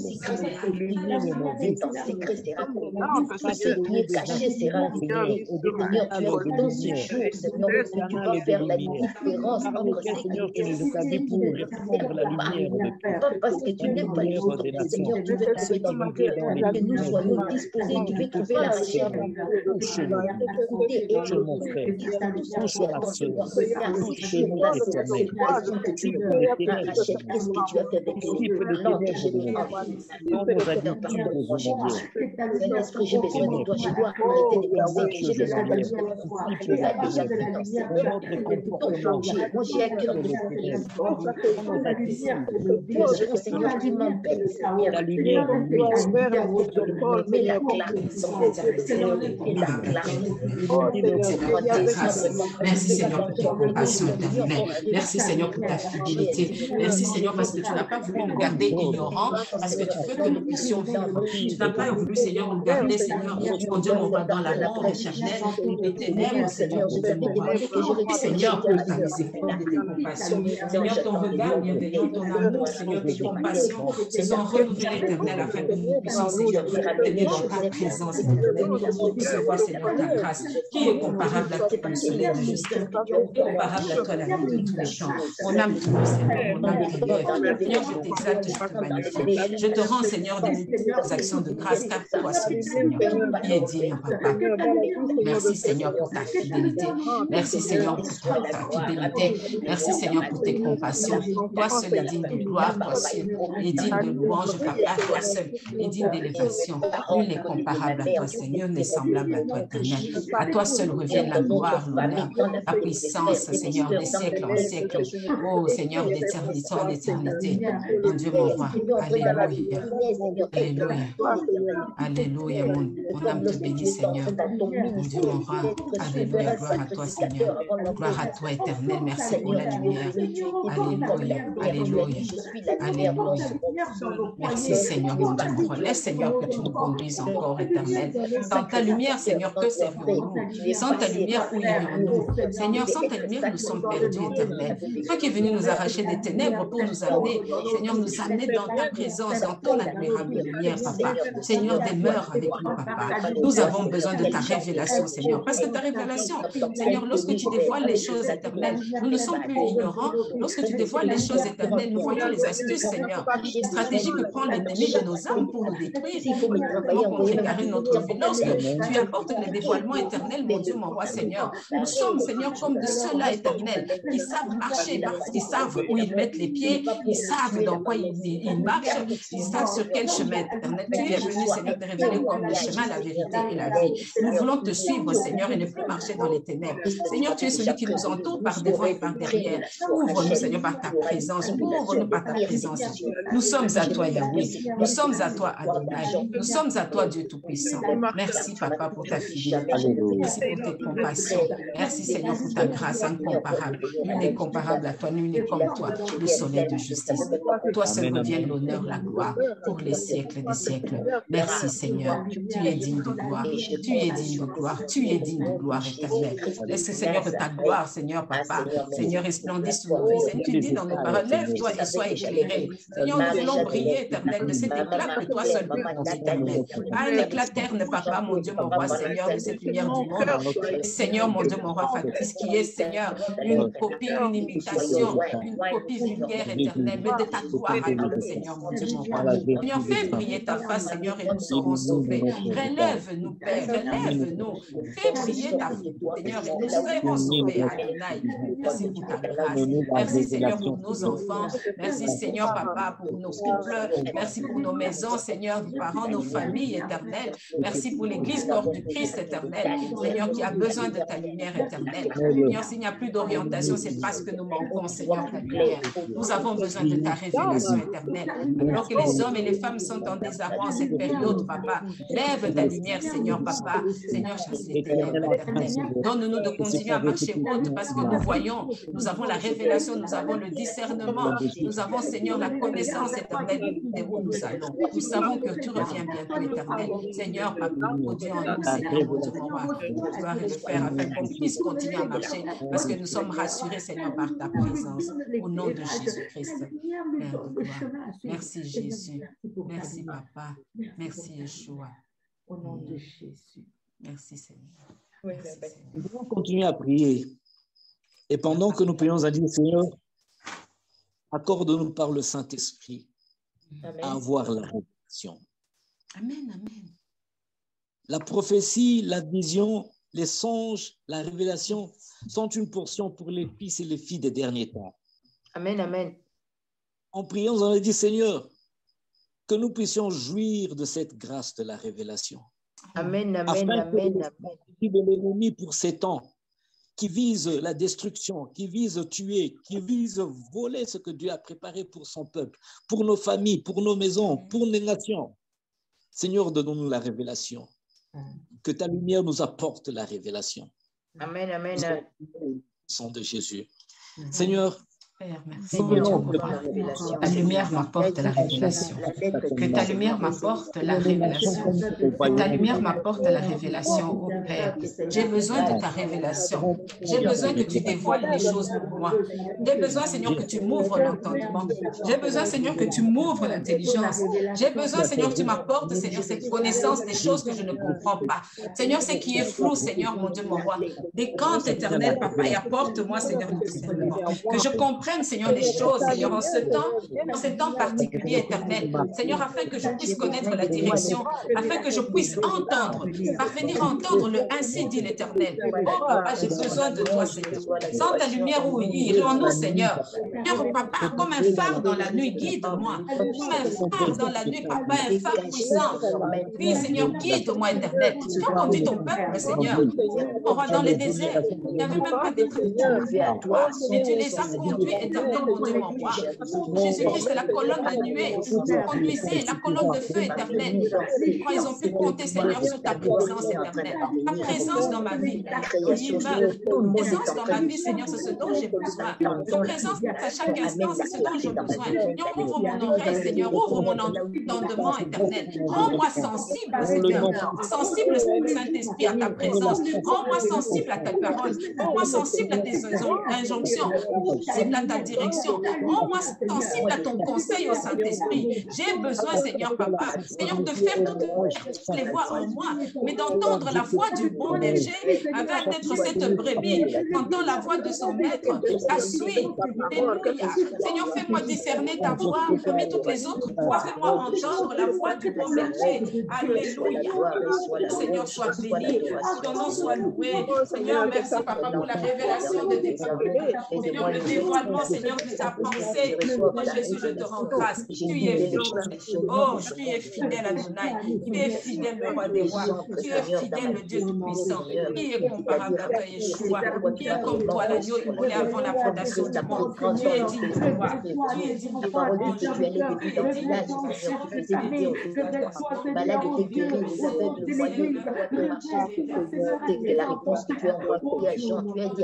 Illumine nos vies. Tout ce qui est caché sera révélé. Seigneur, tu es dans ce jour, Seigneur, où tu vas faire la différence entre Seigneur, tu nous as dit pour répandre la lumière de pas parce que tu n'es pas libre, Seigneur, tu veux trouver dans nos cœurs, que nous soyons disposés, tu veux trouver la chair. Touche mon frère, touche ma soeur, touche-nous éternel. Qu'est-ce que tu as fait avec nous? Dans nos habitudes journalières. L'esprit, j'ai besoin de toi, je dois arrêter de penser, j'ai besoin de toi. Tu l'as déjà vu dans ce cœur. Moi, j'ai à cœur de prier. Toi, Seigneur, qui m'empêche, Seigneur, la lumière, mais la Merci Seigneur pour ta compassion éternelle. Merci Seigneur pour ta fidélité. Merci Seigneur parce que tu n'as pas voulu nous garder ignorants, parce que tu veux que nous puissions vivre. Tu n'as pas voulu Seigneur nous garder, Seigneur, mon Dieu, mon roi, dans la mort éternelle, les ténèbres, Seigneur, Seigneur, pour ta miséricorde et ta compassion. Seigneur, ton regard bienveillant, ton amour, Seigneur, tes compassions se sont renouvelées éternelles afin que nous puissions, Seigneur, tenir dans ta présence éternelle, pour recevoir, Seigneur, ta grâce, qui est comparable à toi, le soleil de justice, comparable à toi, la nuit de tous les temps. Mon âme trouve, Seigneur, mon âme t'élève. Seigneur, je t'exalte, je te magnifie. Je te rends, Seigneur, des actions de grâce, car toi seul, Seigneur, qui est digne, Papa. Merci, Seigneur, pour ta fidélité. Merci, Seigneur, pour ta fidélité. Merci, Seigneur, pour tes compassions. Toi seul est digne de gloire, toi seul est digne de louange, Papa. Toi seul est digne d'élévation. Nul n'est comparable à toi, Seigneur, n'est semblable à toi, éternel. À toi seul revient la gloire, l'honneur, la puissance, Seigneur, des siècles en siècles. Oh, Seigneur, d'éternité en éternité. Mon Dieu, mon roi. Alléluia. Alléluia. Alléluia. Mon âme te bénit, Seigneur. Mon Dieu, mon roi. Alléluia. Gloire à toi, Seigneur. Gloire à toi, éternel. Merci pour la lumière. Alléluia. Alléluia. Alléluia. Merci, Seigneur, mon Dieu, mon roi. Laisse, Seigneur, que tu nous conduises encore, éternel. Sans ta lumière, Seigneur, que servirons-nous? Sans ta lumière, où irons-nous? Seigneur, sans ta lumière, nous sommes perdus, éternel. Toi qui es venu nous arracher des ténèbres pour nous amener, Seigneur, nous amener dans ta présence, dans ton admirable lumière, Papa. Seigneur, demeure avec nous, Papa. Nous avons besoin de ta révélation, Seigneur, parce que ta révélation, Seigneur, lorsque tu dévoiles les choses éternelles, nous ne sommes plus ignorants. Lorsque tu dévoiles les choses éternelles, nous voyons les astuces, Seigneur, les stratégies que prend l'ennemi de nos âmes pour nous détruire, pour préparer notre vie. Lorsque tu apportes les dévoilements éternels, mon Dieu, mon roi, Seigneur, nous sommes, Seigneur, comme de ceux-là éternels, qui savent marcher parce qu'ils savent où ils mettent les pieds, ils savent dans quoi ils marchent, ils savent sur quel chemin éternel. Tu es venu, Seigneur, te révéler comme le chemin, la vérité et la vie. Nous voulons te suivre, Seigneur, et ne plus marcher dans les ténèbres. Seigneur, tu es celui qui nous entoure par devant et par derrière. Ouvre-nous, Seigneur, par ta présence. Ouvre-nous par ta présence. Nous sommes à toi, Yahweh. Nous sommes à toi, Adonai. Nous sommes à toi, Dieu Tout-Puissant. Merci, Papa, pour ta fidélité. Merci pour tes compassions. Merci, Seigneur, pour ta grâce incomparable. Nul n'est comparable à toi, nul n'est comme toi, le soleil de justice. Toi seul revienne l'honneur, la gloire pour les siècles des siècles. Merci, Seigneur. Tu es digne de gloire. Tu es digne de gloire. Tu es digne de gloire éternelle. Laisse, Seigneur, que ta gloire, Seigneur, Papa, Seigneur, resplendisse sur nos vies. Seigneur, tu dis dans nos paroles, lève-toi et sois éclairé. Seigneur, nous voulons briller, éternel, de cet éclat que toi seul peux nous éternel. Un éclat terne, Papa, mon Dieu, mon roi, Seigneur, de cette lumière du monde. Seigneur, mon Dieu, mon roi, factice, qui est, Seigneur, une copie, une imitation, une copie vulgaire, éternelle, mais de ta gloire à nous, Seigneur, mon Dieu, mon roi. Seigneur, fais briller ta face, Seigneur, et nous serons sauvés. Relève-nous, Père, relève-nous. Fais briller ta face, Seigneur, et nous serons sauvés, Adonai. Merci pour ta grâce. Merci, Seigneur, pour nos enfants. Merci, Seigneur, Papa, pour nos couples. Merci pour nos maisons, Seigneur, nos parents, nos familles éternelles. Merci pour l'Église corps du Christ éternel. Seigneur, qui a besoin de ta lumière éternelle. Seigneur, s'il n'y a plus d'orientation, c'est parce que nous manquons, Seigneur, ta lumière. Nous avons besoin de ta révélation éternelle. Alors que les hommes et les femmes sont en désarroi en cette période, Papa, lève ta lumière, Seigneur, Papa. Seigneur, chasse les ténèbres éternelles. Donne-nous de continuer à marcher haute parce que nous voyons, nous avons la révélation, nous avons le discernement, nous avons, Seigneur, la connaissance éternelle de où nous allons. Nous savons que tu reviens bientôt, éternel. Seigneur, Papa, produis en nous, Seigneur, mon Dieu, mon roi, gloire et le Père, afin qu'on puisse continuer à marcher parce que nous sommes rassurés, Seigneur, par ta présence. Au nom de Jésus-Christ, Père de gloire. Merci, Jésus. Merci, Papa. Merci, Yeshua. Au nom de Jésus. Merci, Seigneur. Merci, Seigneur. Nous devons continuer à prier. Et pendant que nous prions à dire, Seigneur, accorde-nous par le Saint-Esprit à avoir la révélation. Amen, amen. La prophétie, la vision, les songes, la révélation sont une portion pour les fils et les filles des derniers temps. Amen, amen. En priant, nous allons dire, Seigneur, que nous puissions jouir de cette grâce de la révélation. Amen, amen, Afin amen, que amen. de l'ennemi pour ces temps, qui vise la destruction, qui vise tuer, qui vise voler ce que Dieu a préparé pour son peuple, pour nos familles, pour nos maisons, pour nos nations. Seigneur, donne-nous la révélation. Que ta lumière nous apporte la révélation. Amen, amen. Au nom de Jésus. Seigneur, Père, merci. Seigneur, Ta lumière m'apporte la révélation. Que ta lumière m'apporte la révélation. Que ta lumière m'apporte la révélation, ô Père. J'ai besoin de ta révélation. J'ai besoin que tu dévoiles les choses pour moi. J'ai besoin, Seigneur, que tu m'ouvres l'entendement. J'ai besoin, Seigneur, que tu m'ouvres l'intelligence. J'ai besoin, Seigneur, que tu m'apportes, Seigneur, cette connaissance des choses que je ne comprends pas. Seigneur, ce qui est flou, Seigneur, mon Dieu, mon roi. Décante éternel, Papa, et apporte-moi, Seigneur, le discernement. Que je comprenne, Seigneur, les choses, Seigneur, en ce temps particulier, éternel. Seigneur, afin que je puisse connaître la direction, afin que je puisse entendre, parvenir à entendre le ainsi dit l'Éternel. Oh, Papa, j'ai besoin de toi, Seigneur. Sans ta lumière, où irons-nous, Seigneur? Seigneur, Papa, comme un phare dans la nuit, guide-moi. Comme un phare dans la nuit, Papa, un phare puissant. Oui, Seigneur, guide-moi, Éternel. Tu as conduit ton peuple, Seigneur. On va dans les déserts. Il n'y avait même pas d'étrangers, toi. Mais tu les as conduits, Éternel, mon Dieu, mon roi. Jésus-Christ, c'est la colonne de nuée. Vous conduisez la colonne de feu, Éternel. Quand ils ont pu compter, Seigneur, sur ta présence, Éternel. Ta présence dans ma vie. Ta présence dans ma vie, Seigneur, c'est ce dont j'ai besoin. Ta présence à chaque instant, c'est ce dont j'ai besoin. Seigneur, ouvre mon oreille, Seigneur. Ouvre mon entendement, Éternel. Rends-moi sensible, Seigneur. Sensible, Saint-Esprit, à ta présence. Rends-moi sensible à ta parole. Rends-moi sensible à tes injonctions. Sensible à ta direction. Rends-moi sensible à ton conseil au Saint-Esprit. J'ai besoin, Seigneur, Papa, Seigneur, de faire toutes les voix en moi, mais d'entendre la voix du bon berger avec d'être cette brebis, entend la voix de son maître, la suit. Alléluia. Seigneur, fais-moi discerner ta voix, mais toutes les autres voix, fais-moi entendre la voix du bon berger. Alléluia. Seigneur, sois béni, ton nom soit loué. Seigneur, merci, Papa, pour la révélation de tes paroles. Seigneur, le dévoilement moment, Seigneur, de ta pensée. Oh Jésus, je te rends grâce. Tu es fidèle. Oh, tu es fidèle, Adonai. Tu es fidèle, le roi des rois. Tu es fidèle, le Dieu tout-puissant. Qui est comparable à toi, Yeshua? Qui est comme toi, l'agneau immolé avant la fondation du monde? Tu es digne de gloire. Tu es digne de gloire. Tu es digne de malade était guéri, les aveugles voyaient, la réponse que tu as envoyée à Jean, tu as dit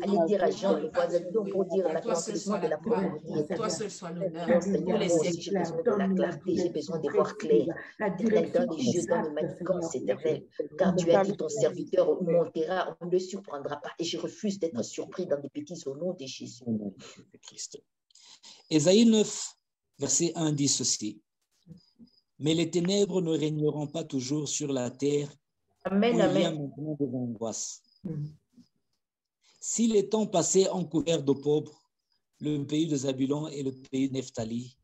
allez dire à Jean, le voisin pour dire l'accomplissement de la promesse. Toi seul soit l'honneur. Seigneur, j'ai besoin de la clarté, j'ai besoin de voir clair. Éternel, dans les yeux, dans le manigance éternel, car tu as dit ton serviteur montera, on ne le surprendra pas, et je refuse d'être surpris dans des petits au nom de Jésus. Ésaïe 9, verset 1 dit ceci. Mais les ténèbres ne régneront pas toujours sur la terre. Amen, Il y a amen. maintenant des angoisses. Si les temps passés ont couvert de pauvres le pays de Zabulon et le pays de Nephtali,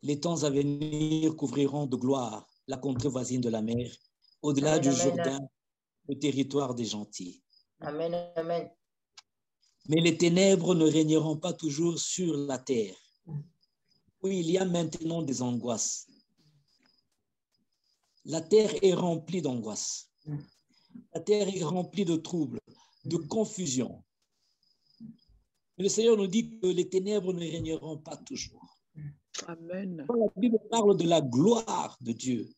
les temps à venir couvriront de gloire la contrée voisine de la mer, au-delà Amen, du amen. Jourdain, le territoire des gentils. Amen, amen. Mais les ténèbres ne régneront pas toujours sur la terre. Oui, il y a maintenant des angoisses. La terre est remplie d'angoisses. La terre est remplie de troubles, de confusion. Mais le Seigneur nous dit que les ténèbres ne régneront pas toujours. Amen. Quand la Bible parle de la gloire de Dieu,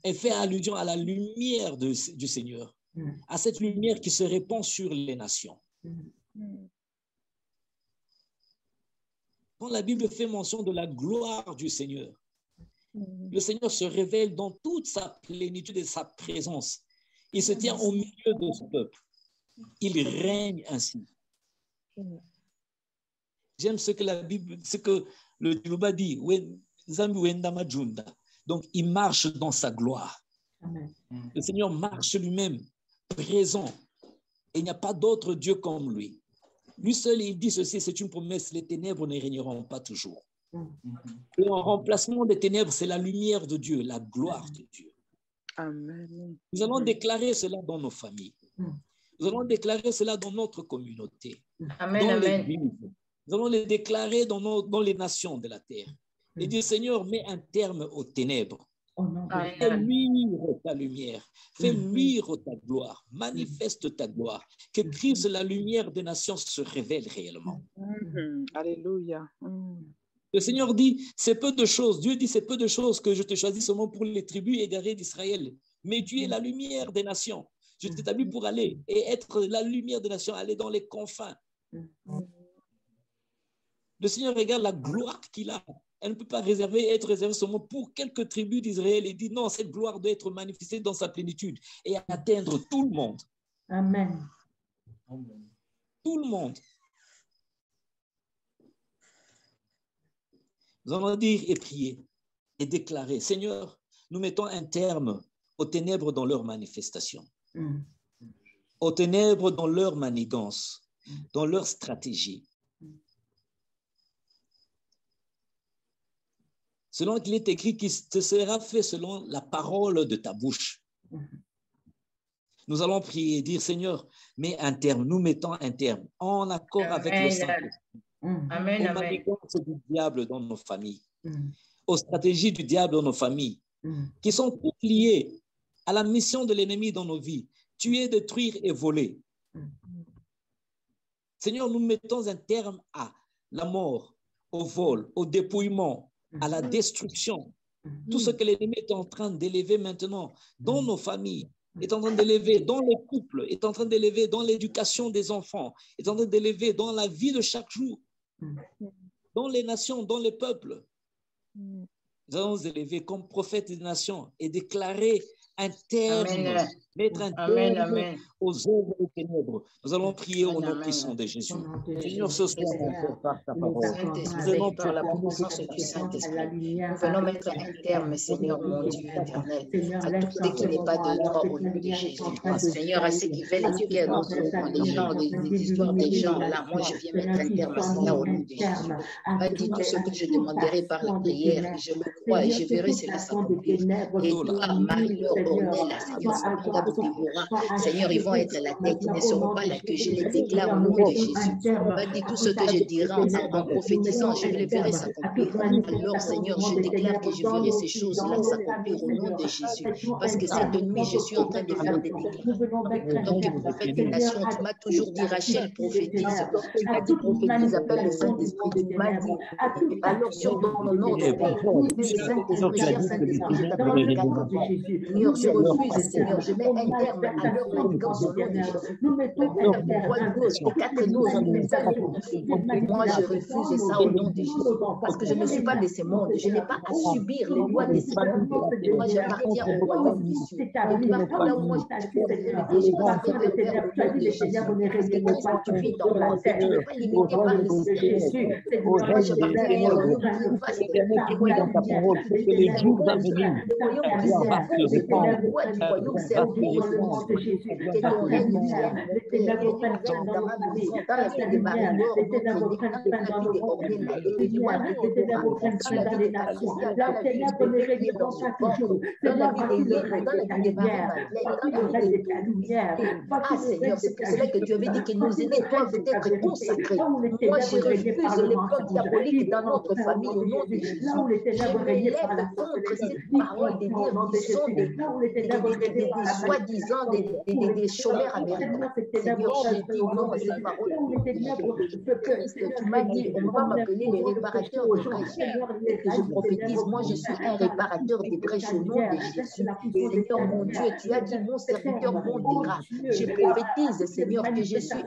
elle fait allusion à la lumière du Seigneur, à cette lumière qui se répand sur les nations. Quand la Bible fait mention de la gloire du Seigneur, le Seigneur se révèle dans toute sa plénitude et sa présence. Il se tient au milieu de ce peuple. Il règne ainsi. J'aime ce que la Bible, ce que le Yoruba dit. Donc, il marche dans sa gloire. Le Seigneur marche lui-même, présent. Et il n'y a pas d'autre Dieu comme lui. Lui seul, il dit ceci, c'est une promesse, les ténèbres ne régneront pas toujours. Et en remplacement des ténèbres, c'est la lumière de Dieu, la gloire de Dieu. Amen. Nous allons déclarer cela dans nos familles. Nous allons déclarer cela dans notre communauté, Amen, dans amen. l'Église. Nous allons les déclarer dans les nations de la terre. Et dire, Seigneur, mets un terme aux ténèbres. Fais luire ta lumière, fais luire ta gloire, manifeste ta gloire, que Christ, la lumière des nations, se révèle réellement. Alléluia. Le Seigneur dit, c'est peu de choses, Dieu dit, c'est peu de choses que je te choisis seulement pour les tribus égarées d'Israël, mais tu es la lumière des nations. Je t'établis pour aller et être la lumière des nations, aller dans les confins. Le Seigneur regarde la gloire qu'il a. Elle ne peut pas être réservée seulement pour quelques tribus d'Israël. Il dit non, cette gloire doit être manifestée dans sa plénitude et atteindre tout le monde. Amen. Tout le monde. Nous allons dire et prier et déclarer, Seigneur, nous mettons un terme aux ténèbres dans leur manifestation, aux ténèbres dans leur manigance, dans leur stratégie. Selon qu'il est écrit qu'il te sera fait selon la parole de ta bouche. Nous allons prier et dire, Seigneur, mets un terme, nous mettons un terme en accord avec le Saint-Esprit. Amen, Aux amen. manigances du diable dans nos familles, aux stratégies du diable dans nos familles, qui sont toutes liées à la mission de l'ennemi dans nos vies, tuer, détruire et voler. Seigneur, nous mettons un terme à la mort, au vol, au dépouillement, à la destruction. Tout ce que l'ennemi est en train d'élever maintenant dans nos familles, est en train d'élever dans les couples, est en train d'élever dans l'éducation des enfants, est en train d'élever dans la vie de chaque jour, dans les nations, dans les peuples. Nous allons nous élever comme prophètes des nations et déclarer un terme, Amen. mettre un Amen, terme amen. aux œuvres des ténèbres. Nous allons prier au nom Amen. puissant de Jésus. Au nom de Seigneur, ce soir, mon Père, par ta parole, Saint-Esprit, par la puissance du Saint-Esprit, nous venons mettre un terme, Seigneur, mon Dieu éternel, à tout ce qui n'est pas de toi au nom de Jésus. Seigneur, à ceux qui veulent éduquer nos enfants, les gens, les histoires des gens, là, moi, je viens mettre un terme à cela au nom de Jésus. M'a dit tout ce que je demanderai par la prière, je le crois et je verrai cela s'accomplir. Et toi, Marie-Laure Ornella, Seigneur, accomplira. Seigneur, ils vont être la tête, ils ne seront pas la queue. Je les déclare au nom de Jésus. On m'a dit tout ce que je dirai en prophétisant, je les verrai s'accomplir. Alors, Seigneur, je déclare que je verrai ces choses-là s'accomplir au nom de Jésus. Parce que cette nuit, je suis en train de faire des déclarations. Donc, le prophète des nations, tu m'as toujours dit, Rachel, prophétise. Tu m'as dit, prophétise, appelle le Saint-Esprit. Tu m'as dit, alors sur dans mon ordre, le Saint-Esprit, cher Saint-Esprit, je t'appelle le 4 ans. Seigneur, je refuse, Seigneur, je mets un terme à leur manigance au nom de Jésus. Moi, je refuse ça au nom de Jésus. Parce que je ne suis pas de ce monde. Je n'ai pas à subir les lois de ce monde. Moi, j'appartiens au royaume des cieux. Et partout là où moi, je suis, je dois faire le Père au nom de Jésus. Parce que Christ, tu vis dans moi. Tu ne peux pas limiter par le Jésus. Moi, j'appartiens au royaume du vaste. Le royaume du royaume c'est au nom de Jésus. Que ton règne vienne. Dans ma vie, dans la vie de Marie-Laure, dans la vie de Ornella, dans la vie de Dora, dans la vie de Patricia, dans la vie de dans ce corps, dans la vie de Léa, dans la vie de Marie-Madeleine, dans la vie de Ah Seigneur, c'est pour cela que tu avais dit que nos aînés doivent être consacrés. Moi, je refuse les plans diaboliques dans notre famille au nom de Jésus. Je me lève contre cette parole de dire qu'ils sont des soi-disant des chômeurs américains. Seigneur, je dis non à cette parole. Christ, tu m'as dit, on va m'appeler les réparateurs des brèches. Et que je prophétise, moi je suis un réparateur des brèches au nom de Jésus. Seigneur mon Dieu, tu as dit, mon serviteur m'endira. Je prophétise, Seigneur, que je suis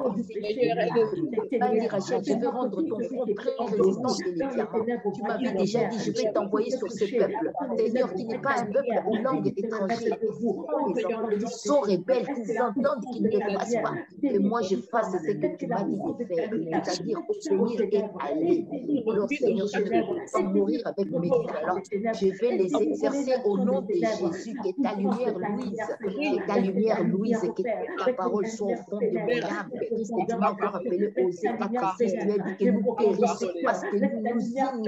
Tu m'as dit, Rachel, je veux rendre ton front très résistant que les diamants. Tu m'avais déjà dit, je vais t'envoyer sur ce peuple. Seigneur, qui n'est pas un peuple aux langues étrangères. Les enfants qui sont rebelles, qu'ils entendent qu'ils ne passent pas. Que moi je fasse ce que tu m'as dit de faire, c'est-à-dire obtenir et aller. Alors Seigneur, je ne vais pas mourir avec mes talents. Je vais les exercer au nom de Jésus. Que ta lumière, Louise, que ta lumière, Louise, que ta parole soit au fond de mon âme. Christ, tu m'as encore appelé aux états tu as dit que nous périssons parce que nous ignorons.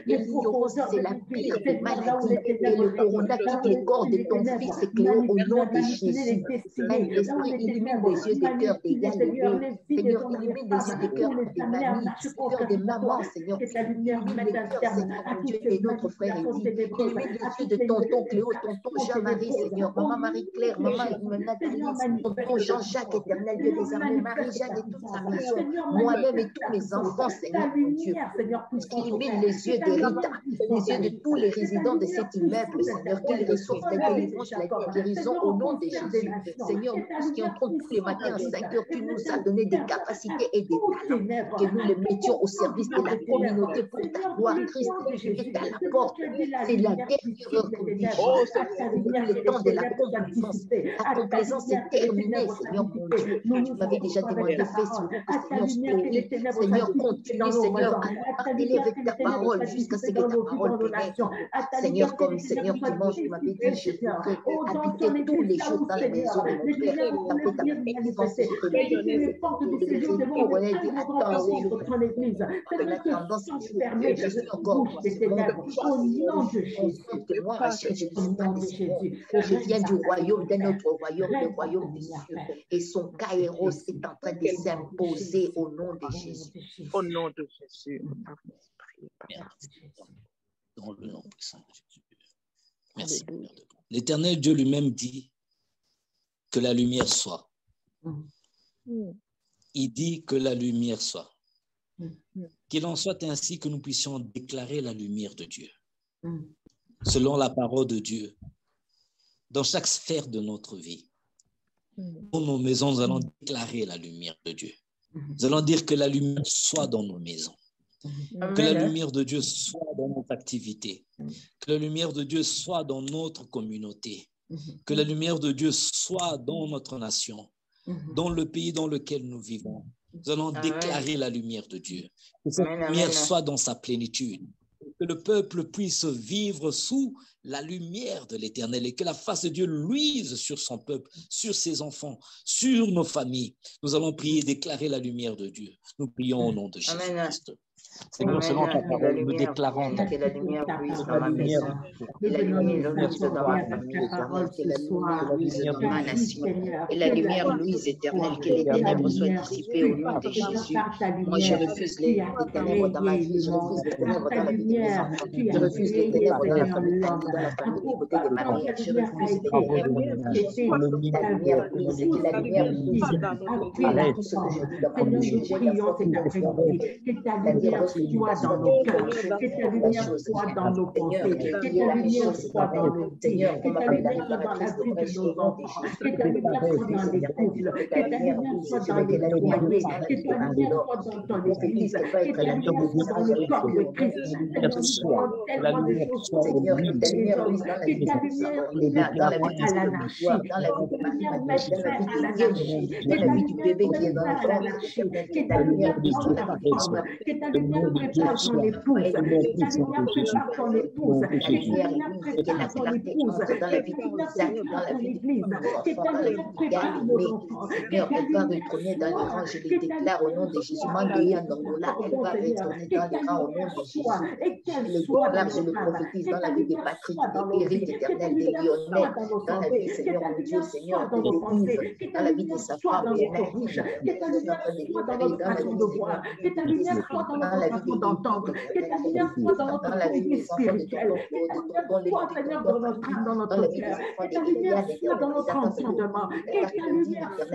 Et l'ignorance, c'est la pire des maladies. Et le corona quitte le corps de ton fils Cléo au nom de Jésus. Saint-Esprit, illumine les yeux des cœurs des gars. Seigneur, illumine les yeux des cœurs des mamies, des cœurs des mamans, Seigneur. Illumine les cœurs, Seigneur, Dieu et notre frère Eddy. Illumine les yeux de tonton Cléo, tonton Jean-Marie, Seigneur, maman Marie-Claire, maman Nathalie, tonton Jean-Jacques, éternel Dieu des armées, Marie-Jeanne et toute sa maison, moi-même et tous mes enfants, Seigneur, mon Dieu. Illumine les yeux de Rita, les yeux de tous les résidents de cet immeuble, Seigneur, qu'ils reçoivent la délivrance, la guérison au nom de Jésus. Seigneur, tous qui entrons tous les matins à 5 heures, tu nous as donné des capacités et des talents, que nous les mettions au service de la communauté pour ta gloire. Christ, tu es à la porte. C'est la dernière heure qu'on vit. Le temps de la complaisance. La complaisance est terminée, Seigneur mon Dieu. Tu m'avais déjà demandé Facebook, Seigneur, Seigneur, continue, Seigneur, à parler avec ta parole jusqu'à ce que ta parole pénètre. Seigneur, comme Seigneur dimanche, tu m'avais dit, je voudrais habiter tous les jours dans la maison de mon Père. Ta puissance est je suis encore dans ce monde. Moi, Rachel, je ne suis pas de ce monde. Je viens du royaume, d'un autre royaume, le royaume des cieux. Et son kairos est en train de s'imposer au nom de Jésus. Au nom de Jésus. Dans le nom puissant de Jésus. Merci. L'Éternel Dieu lui-même dit que la lumière soit. Il dit que la lumière soit. Qu'il en soit ainsi que nous puissions déclarer la lumière de Dieu. Selon la parole de Dieu, dans chaque sphère de notre vie. Dans nos maisons, nous allons déclarer la lumière de Dieu. Nous allons dire que la lumière soit dans nos maisons. Que la lumière de Dieu soit dans notre activité. Que la lumière de Dieu soit dans notre communauté. Que la lumière de Dieu soit dans notre nation. Dans le pays dans lequel nous vivons. Nous allons déclarer la lumière de Dieu. Que cette lumière soit dans sa plénitude. Que le peuple puisse vivre sous la lumière de l'Éternel et que la face de Dieu luise sur son peuple, sur ses enfants, sur nos familles. Nous allons prier, déclarer la lumière de Dieu. Nous prions au nom de Jésus-Christ. Seigneur, selon ta parole, nous déclarons que la lumière brise dans ma la lumière maison, que la lumière luise dans ma famille éternelle, que la lumière luise dans ma nation, et la lumière luise éternelle, que les ténèbres soient dissipées au nom de Jésus. Moi, je refuse les ténèbres dans ma vie, je refuse les ténèbres dans la vie de mes enfants, je refuse les ténèbres dans la famille, dans la famille du côté de ma mère, je refuse les ténèbres de Jésus. La lumière brise, que la lumière brise. Voilà tout ce que je dis dans mon Dieu. J'ai la foi pour le faire. Que ta lumière soit dans nos cœurs, que ta lumière soit dans nos pensées, que ta lumière soit dans nos vies, que ta lumière soit dans la vie de nos enfants, que ta lumière soit dans les couples, que ta lumière soit dans les foyers, que ta lumière soit dans ton église, que ta lumière soit dans le corps de Christ. Tellement de choses pour que ta lumière dans la vie à l'anarchie, dans la vie de ma lumière mette fin à l'anarchie, dans la vie du bébé qui est dans le corps, que ta lumière dans la femme, que ta lumière prépare ton épouse, que ta lumière prépare ton épouse, que ta lumière prépare ton épouse, que ta lumière prépare ton église, que ta lumière prépare nos enfants, que ta lumière retourner dans les rangs, je les déclare au nom de Jésus. Mandéa Nongola, elle va retourner dans les rangs au nom de Jésus. Je le déclare, je le prophétise dans la vie de Patrick, des Éric éternels, des Lionel, dans la vie, Seigneur, mon Dieu, Seigneur, de Yves, dans la vie de sa femme, de Marie, que ta lumière soit dans notre façon de voir, que ta lumière soit dans notre façon d'entendre, que ta lumière soit dans notre vie spirituelle, que ta lumière soit, Seigneur, dans notre âme, dans notre cœur, que ta lumière soit dans notre entendement, que ta lumière soit,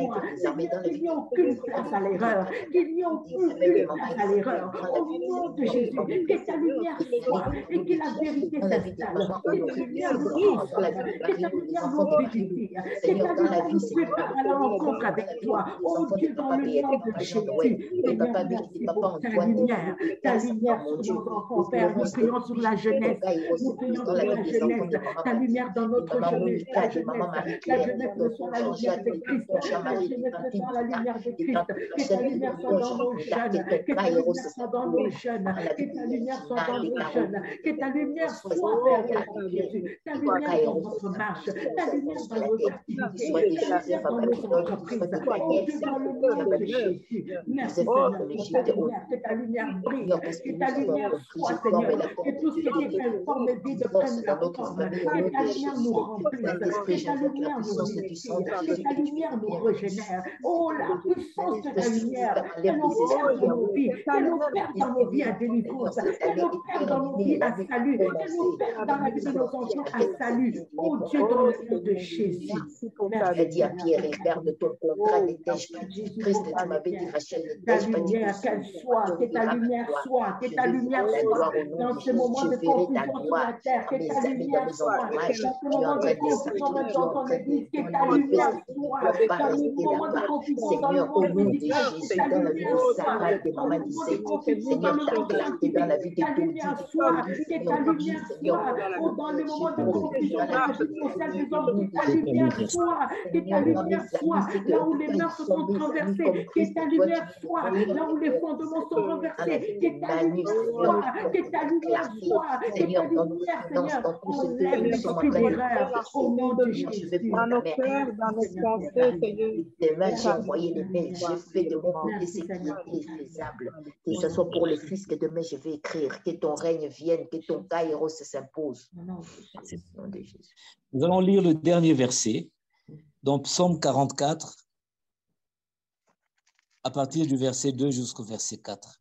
qu'il n'y ait aucune place à l'erreur, qu'il n'y ait aucune place à l'erreur, au nom de Jésus, que ta lumière soit et que la vérité s'installe, que ta lumière brise, que ta lumière nous vérifie, que ta lumière nous prépare à la rencontre avec toi, oh Dieu, dans le nom de Jésus. Seigneur, merci pour ta lumière sur nos enfants, Père. Nous prions sur la jeunesse, nous prions sur la jeunesse, ta lumière dans notre jeunesse, la jeunesse ne soit la lumière de Christ, la jeunesse ne soit la lumière de Christ, que ta lumière soit dans nos jeunes, que ta lumière soit dans nos jeunes, que ta lumière soit dans nos jeunes, que ta lumière soit, Père Jésus, ta lumière dans notre marche, ta lumière dans nos activités, ta lumière dans nos entreprises, oh Dieu, dans le nom de Jésus. Merci Seigneur pour ta lumière, que ta lumière brille, que ta lumière soit, Seigneur, que tout ce qui est informe et vide prenne la forme, que ta lumière nous remplisse, que ta lumière nous vérifie, que ta lumière nous régénère. Oh, la puissance de ta lumière, qu'elle opère dans nos vies, qu'elle opère dans nos vies à délivrance, qu'elle opère dans nos vies à salut, qu'elle opère dans la vie de nos enfants à salut. Oh Dieu, dans le nom de Jésus. Merci. Dit à Pierre, garde ton contrat des têches. Christ, tu m'avais dit, Rachel, ta lumière, qu'elle soit, que ta lumière soit, que ta lumière soit dans ce moment de confusion sur la terre, que ta lumière soit dans ce moment de confusion dans ton église, que ta lumière soit dans le moment de confusion dans le monde médical, que ta lumière soit dans le moment de confusion dans le monde scientifique, que ta lumière soit, que ta lumière soit dans le moment de confusion dans la vie sociale des hommes, que ta lumière soit, que ta lumière soit là où les mœurs se sont transversées, que ta lumière soit là où les fondements sont renversés, que ta lumière soit, que ta lumière soit, que ta lumière, Seigneur, enlève l'esprit d'erreur au nom de Jésus. Dans nos cœurs, dans nos pensées, Seigneur. Demain, j'ai envoyé les mails, j'ai fait de mon côté ce qui est faisable. Que ce soit pour le Fils que demain je vais écrire, que ton règne vienne, que ton kairos s'impose. Nous allons lire le dernier verset dans Psaume 44, à partir du verset 2 jusqu'au verset 4.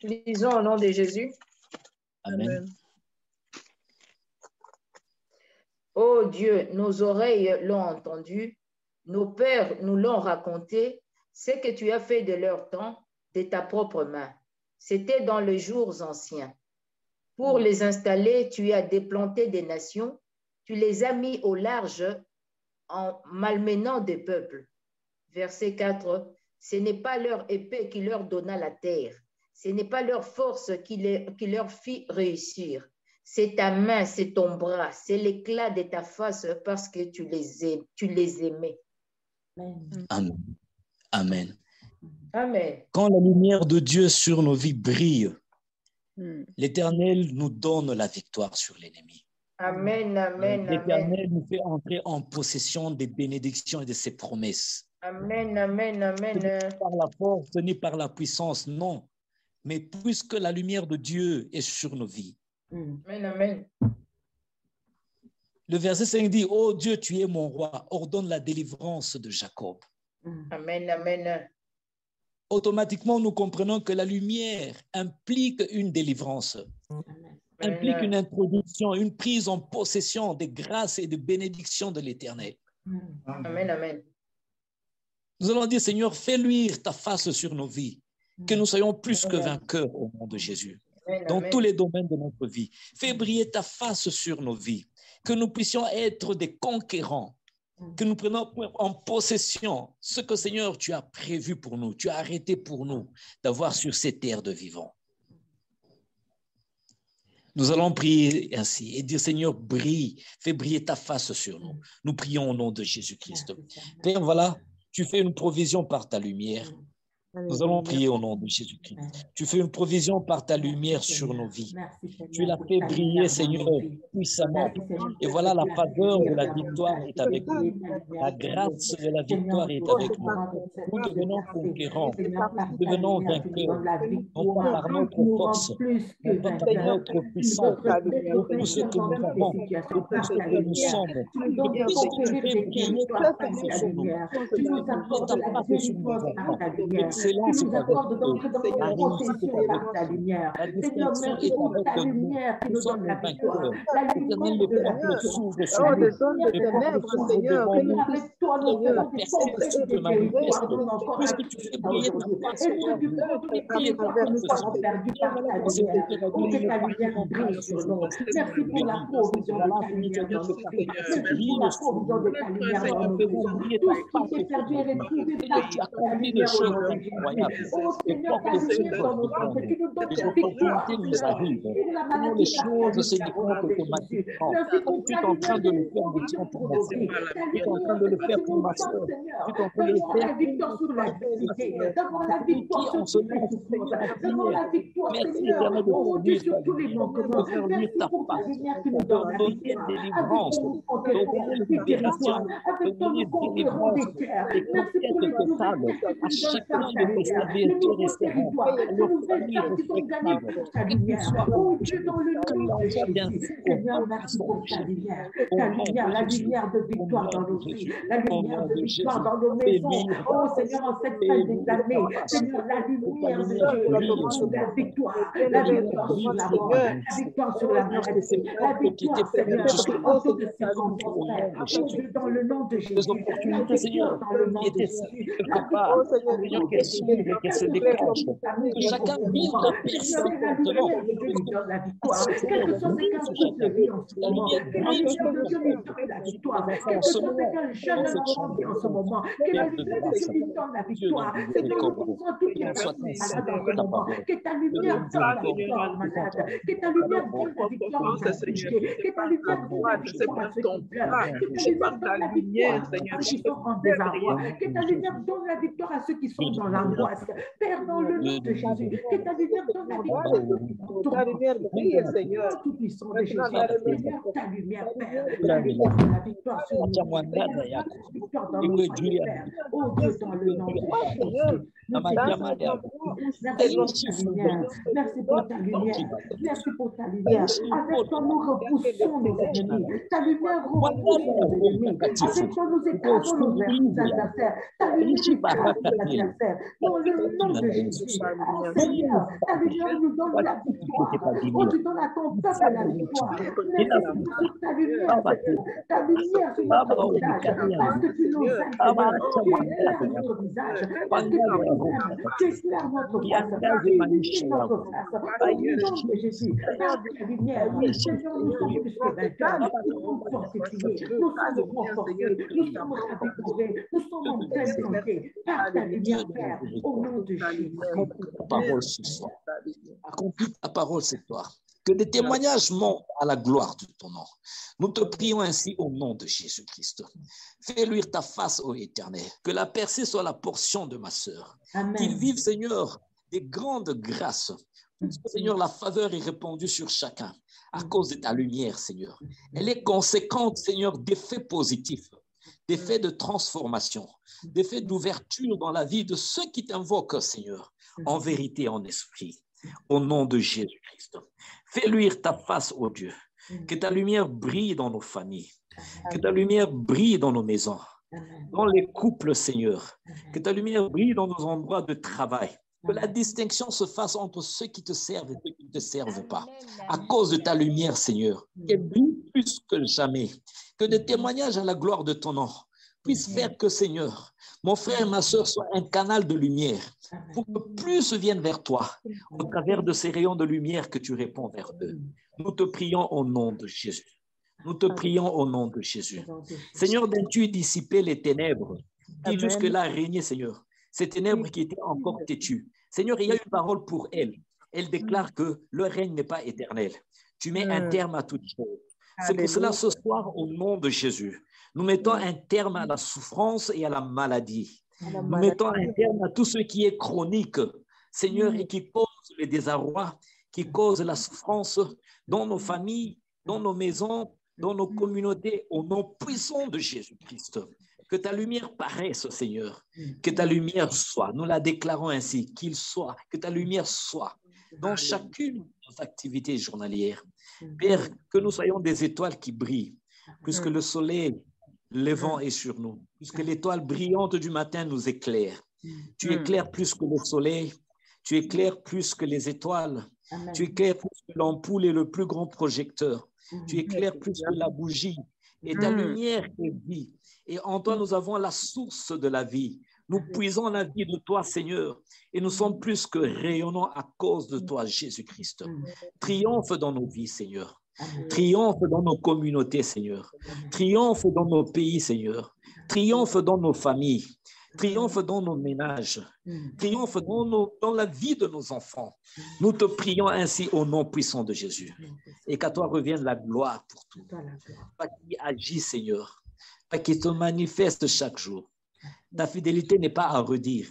Lisons au nom de Jésus. Amen. Ô Dieu, nos oreilles l'ont entendu, nos pères nous l'ont raconté, ce que tu as fait de leur temps, de ta propre main. C'était dans les jours anciens. Pour les installer, tu as déplanté des nations, tu les as mis au large en malmenant des peuples. Verset 4. Ce n'est pas leur épée qui leur donna la terre, ce n'est pas leur force qui leur fit réussir. C'est ta main, c'est ton bras, c'est l'éclat de ta face parce que tu les aimais. Amen. Amen. Amen. Quand la lumière de Dieu sur nos vies brille, l'Éternel nous donne la victoire sur l'ennemi. Amen, amen, l'Éternel nous fait entrer en possession des bénédictions et de ses promesses. Amen, amen, amen. Ni par la force, ni par la puissance, non. mais puisque la lumière de Dieu est sur nos vies. Amen, amen. Le verset 5 dit, « Oh Dieu, tu es mon roi, ordonne la délivrance de Jacob. » Amen, amen. Automatiquement, nous comprenons que la lumière implique une délivrance, implique une introduction, une prise en possession des grâces et des bénédictions de l'Éternel. Amen, amen. Nous allons dire, Seigneur, fais luire ta face sur nos vies, que nous soyons plus que vainqueurs au nom de Jésus, dans tous les domaines de notre vie. Fais briller ta face sur nos vies, que nous puissions être des conquérants, que nous prenions en possession ce que, Seigneur, tu as prévu pour nous, tu as arrêté pour nous d'avoir sur ces terres de vivants. Nous allons prier ainsi et dire, Seigneur, brille, fais briller ta face sur nous. Nous prions au nom de Jésus-Christ. Père, voilà, tu fais une provision par ta lumière. Nous allons prier au nom de Jésus-Christ. Tu fais une provision par ta lumière sur nos vies. Tu l'as fait briller, Seigneur, puissamment. Et voilà, la faveur de la victoire est avec nous. La grâce de la victoire est avec nous. Nous devenons conquérants. Nous devenons vainqueurs. Non pas par notre force, non pas par notre puissance, de tout ce que nous avons, de tout ce que nous sommes, de tout ce que tu fais briller ta face sur nous. Tu fais briller ta face sur nos enfants. Excellence est avec nous. La réussite est avec nous. La distinction est avec nous. Nous sommes les vainqueurs. L'éternel, les portes s'ouvrent sur nous. Les portes s'ouvrent devant nous. La persévérance se manifeste. Puisque tu fais briller ta face sur nous. Tu fais briller ta face sur nous. Merci pour la provision de ta lumière dans nos vies. Merci pour la provision de ta lumière dans nos vies. Tout ce qui s'est perdu et retrouvé par ta lumière aujourd'hui. Oh Seigneur, ta lumière dans nos vies, que tu nous donnes la victoire. Nous arrivent. Comment les choses se déclenchent automatiquement. Tu es en train de le faire pour mon frère. Tu es en train de le faire pour ma soeur. Tu es en train de le faire la victoire sur la vérité, d'avoir la victoire sur la souffrance, d'avoir la victoire, Seigneur, oh Dieu, sur tous les manquements. Merci pour ta lumière qui nous donne la victoire. Avec toi, nous conquérons des territoires. Avec toi, nous conquérons des terres. Merci pour les nouvelles terres que tu nous donnes par ta lumière. Les nouveaux territoires, les nouvelles terres qui sont gagnées pour ta lumière. Oh Dieu, dans le nom de Jésus, Seigneur, merci pour ta lumière. Ta lumière, la lumière de victoire dans nos vies, la lumière de victoire dans nos maisons. Oh Seigneur, en cette fin des années, Seigneur, la lumière de Dieu, la victoire sur la mort, la victoire sur la maladie, la victoire, Seigneur, en toutes circonstances. Oh Dieu, dans le nom de Jésus, la victoire dans le nom de Jésus, la victoire, Seigneur, qu'elle se déclenche. Chacun vit la victoire. Quelle que soit ses capacités de vie en ce moment, que la lumière de Dieu lui donne la victoire. Quel que soit quel jeune enfant vit en ce moment, que la lumière de Dieu lui donne la victoire. Seigneur, nous pensons toutes les personnes malades en ce moment. Que ta lumière donne la victoire aux malades. Que ta lumière donne la victoire aux affligés. Que ta lumière donne la victoire à ceux qui pleurent. Que ta lumière donne la victoire à ceux qui sont en désarroi. Que ta lumière donne la victoire à ceux qui sont dans l'angoisse. Père, dans le nom de Jésus, que ta lumière donne la victoire à ceux qui sont ta lumière brille, Seigneur. Tout puissant de Jésus, Seigneur, ta lumière, Père, la victoire sur nous, la victoire dans nos vies, Père. Oh Dieu, dans le nom de Jésus. Merci pour ta lumière. Merci pour ta lumière. Merci pour ta lumière. Avec toi, nous repoussons nos ennemis. Ta lumière repousse nos ennemis. Avec toi, nous écrasons nos adversaires. Ta lumière écrase nos adversaires. Dans le nom de Jésus. Seigneur, ta lumière nous donne la victoire. Oh, tu donnes à ton peuple la victoire. Merci pour ta lumière, ta lumière sur notre visage. Parce que tu nous aimes, tu éclaires notre visage. Parce que tu éclaires notre face. Tu illumines notre face. Au nom de Jésus, par ta lumière, Seigneur, nous sommes plus que vainqueurs. Nous sommes fortifiés, nous sommes renforcés, nous sommes ravigorés, nous sommes en pleine santé. Par ta lumière, Père, au nom de Jésus. Parole ce soir. Accomplis ta parole cette soir. Que des témoignages montent à la gloire de ton nom. Nous te prions ainsi au nom de Jésus-Christ. Fais luire ta face, ô Éternel. Que la percée soit la portion de ma sœur. Qu'il vive, Seigneur, des grandes grâces. Seigneur, la faveur est répandue sur chacun à cause de ta lumière, Seigneur. Elle est conséquente, Seigneur, d'effets positifs, d'effets de transformation, d'effets d'ouverture dans la vie de ceux qui t'invoquent, Seigneur, en vérité, en esprit. au nom de Jésus-Christ. Fais luire ta face, ô Dieu. Que ta lumière brille dans nos familles. Que ta lumière brille dans nos maisons, dans les couples, Seigneur. Que ta lumière brille dans nos endroits de travail. Que la distinction se fasse entre ceux qui te servent et ceux qui ne te servent pas. À cause de ta lumière, Seigneur, qu'elle brille plus que jamais. Que des témoignages à la gloire de ton nom puissent faire que, Seigneur, mon frère et ma soeur soient un canal de lumière pour que plus viennent vers toi au travers de ces rayons de lumière que tu réponds vers eux. Nous te prions au nom de Jésus. Nous te prions au nom de Jésus. Seigneur, viens-tu dissiper les ténèbres qui jusque-là régnaient, Seigneur. Ces ténèbres qui étaient encore têtues. Seigneur, il y a une parole pour elle. Elle déclare que le règne n'est pas éternel. Tu mets un terme à toutes choses. C'est pour cela, ce soir, au nom de Jésus, nous mettons un terme à la souffrance et à la maladie. Nous mettons un terme à tout ce qui est chronique, Seigneur, et qui cause le désarroi, qui cause la souffrance dans nos familles, dans nos maisons, dans nos communautés, au nom puissant de Jésus-Christ. Que ta lumière paraisse, Seigneur. Que ta lumière soit. Nous la déclarons ainsi, qu'il soit. Que ta lumière soit dans chacune de nos activités journalières. Père, que nous soyons des étoiles qui brillent, puisque le soleil levant est sur nous, puisque l'étoile brillante du matin nous éclaire. Tu éclaires plus que le soleil, tu éclaires plus que les étoiles, tu éclaires plus que l'ampoule et le plus grand projecteur, tu éclaires plus que la bougie, et ta lumière est vie. Et en toi, nous avons la source de la vie. Nous puisons la vie de toi, Seigneur, et nous sommes plus que rayonnants à cause de toi, Jésus-Christ. Triomphe dans nos vies, Seigneur. Triomphe dans nos communautés, Seigneur. Triomphe dans nos pays, Seigneur. Triomphe dans nos familles. Triomphe dans nos ménages. Triomphe dans la vie de nos enfants. Nous te prions ainsi au nom puissant de Jésus. Et qu'à toi revienne la gloire pour tout. Pas qui agit, Seigneur. Pas qui te manifeste chaque jour. Ta fidélité n'est pas à redire.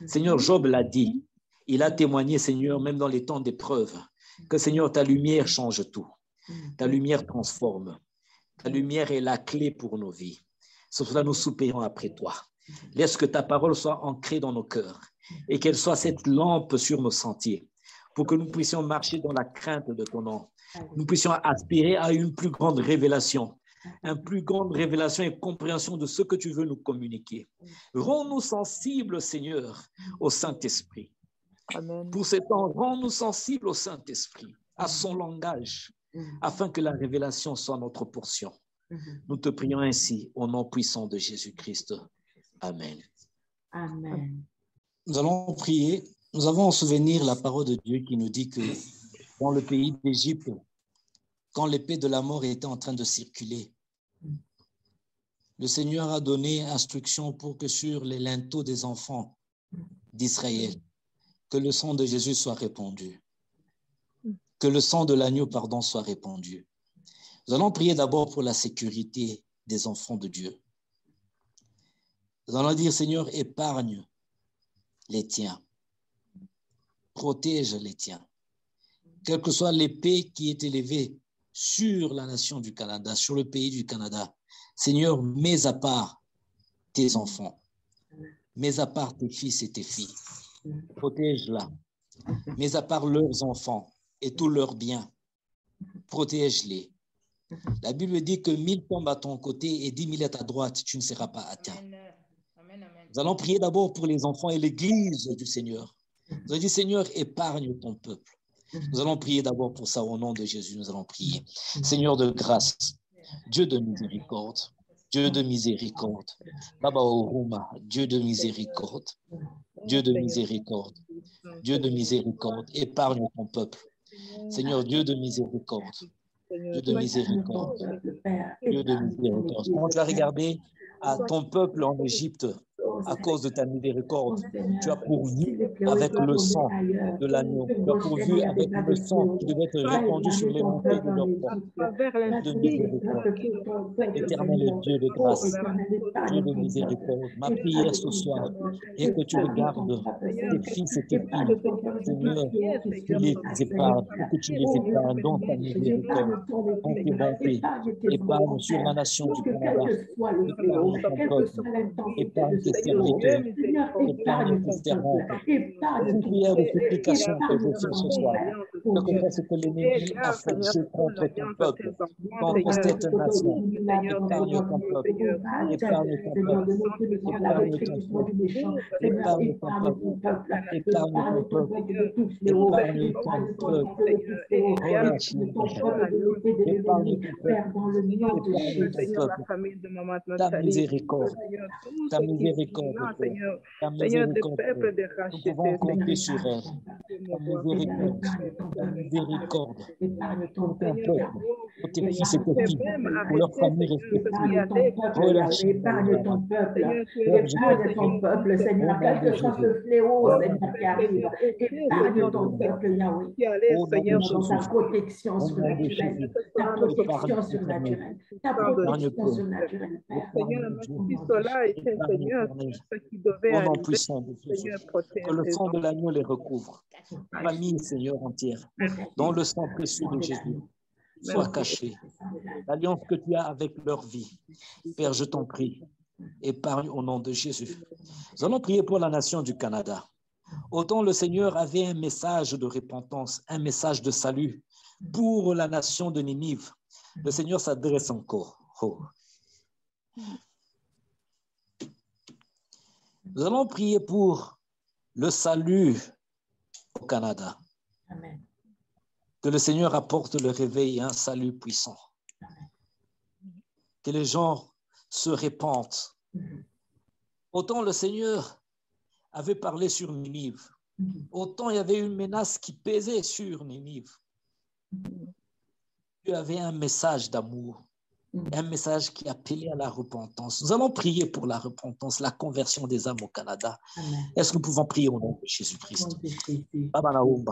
Seigneur, Job l'a dit. Il a témoigné, Seigneur, même dans les temps d'épreuve, que, Seigneur, ta lumière change tout. Ta lumière transforme. Ta lumière est la clé pour nos vies. C'est pour cela que nous soupirons après toi. Laisse que ta parole soit ancrée dans nos cœurs et qu'elle soit cette lampe sur nos sentiers pour que nous puissions marcher dans la crainte de ton nom. Nous puissions aspirer à une plus grande révélation. Une plus grande révélation et compréhension de ce que tu veux nous communiquer. Rends-nous sensibles, Seigneur, au Saint-Esprit. Pour ce temps, rends-nous sensibles au Saint-Esprit, à son langage, afin que la révélation soit notre portion. Nous te prions ainsi, au nom puissant de Jésus-Christ. Amen. Amen. Nous allons prier. Nous avons en souvenir la parole de Dieu qui nous dit que dans le pays d'Égypte, quand l'épée de la mort était en train de circuler, le Seigneur a donné instruction pour que sur les linteaux des enfants d'Israël, que le sang de Jésus soit répandu, que le sang de l'agneau, soit répandu. Nous allons prier d'abord pour la sécurité des enfants de Dieu. Nous allons dire, Seigneur, épargne les tiens, protège les tiens, quelle que soit l'épée qui est élevée sur la nation du Canada, sur le pays du Canada. Seigneur, mets à part tes enfants, mets à part tes fils et tes filles, protège-la, mets à part leurs enfants et tous leurs biens, protège-les. La Bible dit que 1000 tombent à ton côté et 10 000 à ta droite, tu ne seras pas atteint. Nous allons prier d'abord pour les enfants et l'Église du Seigneur. Nous allons dire, Seigneur, épargne ton peuple. Nous allons prier d'abord pour ça au nom de Jésus. Nous allons prier. Seigneur de grâce, Dieu de miséricorde, Dieu de miséricorde, Baba Oruma, Dieu de miséricorde, Dieu de miséricorde, Dieu de miséricorde, épargne ton peuple. Seigneur, Dieu de miséricorde, Dieu de miséricorde, Dieu de miséricorde. Quand tu as regardé à ton peuple en Égypte, à cause de ta miséricorde, tu as pourvu avec le sang de l'agneau. Tu as pourvu avec le sang qui devait être répandu sur les montées de leur corps. De miséricorde. Éternel Dieu de grâce, Dieu de miséricorde, ma prière ce soir est que tu regardes tes fils et tes filles, Seigneur, tu les épargnes, que tu les épargnes dans ta miséricorde, dans tes bontés. Épargne sur la nation du Canada, épargne ton peuple, épargne tes serviteurs, épargne tes servantes. Une prière de supplication que je fais ce soir. Je confesse ce que l'ennemi a forgé contre ton peuple, contre cette nation. Épargne ton peuple, épargne ton peuple, épargne ton peuple, épargne ton peuple, épargne ton peuple, épargne ton peuple, relâche ton peuple, épargne ton peuple, ta miséricorde, ta miséricorde, ta miséricorde, nous pouvons compter sur elle, ta miséricorde, pour ton peuple, pour tes fils et tes filles, pour leurs familles respectives, relâche ton peuple, épargne ton peuple, Seigneur, quel que soit ce fléau, Seigneur, qui arrive, épargne ton peuple, Yahweh, dans ta protection surnaturelle, ta protection surnaturelle, ta protection surnaturelle, Père. Au nom puissant de Jésus, que le sang de l'agneau les recouvre, famille, Seigneur, entière, dont le sang précieux de Jésus soit caché. L'alliance que tu as avec leur vie, Père, je t'en prie, épargne au nom de Jésus. Nous allons prier pour la nation du Canada. Autant le Seigneur avait un message de repentance, un message de salut pour la nation de Ninive, le Seigneur s'adresse encore. Oh. Nous allons prier pour le salut au Canada. Amen. Que le Seigneur apporte le réveil et un salut puissant. Amen. Que les gens se répandent. Autant le Seigneur avait parlé sur Ninive, autant il y avait une menace qui pesait sur Ninive. Tu avais un message d'amour, un message qui appelait à la repentance. Nous allons prier pour la repentance, la conversion des âmes au Canada. Est-ce que nous pouvons prier au nom de Jésus-Christ?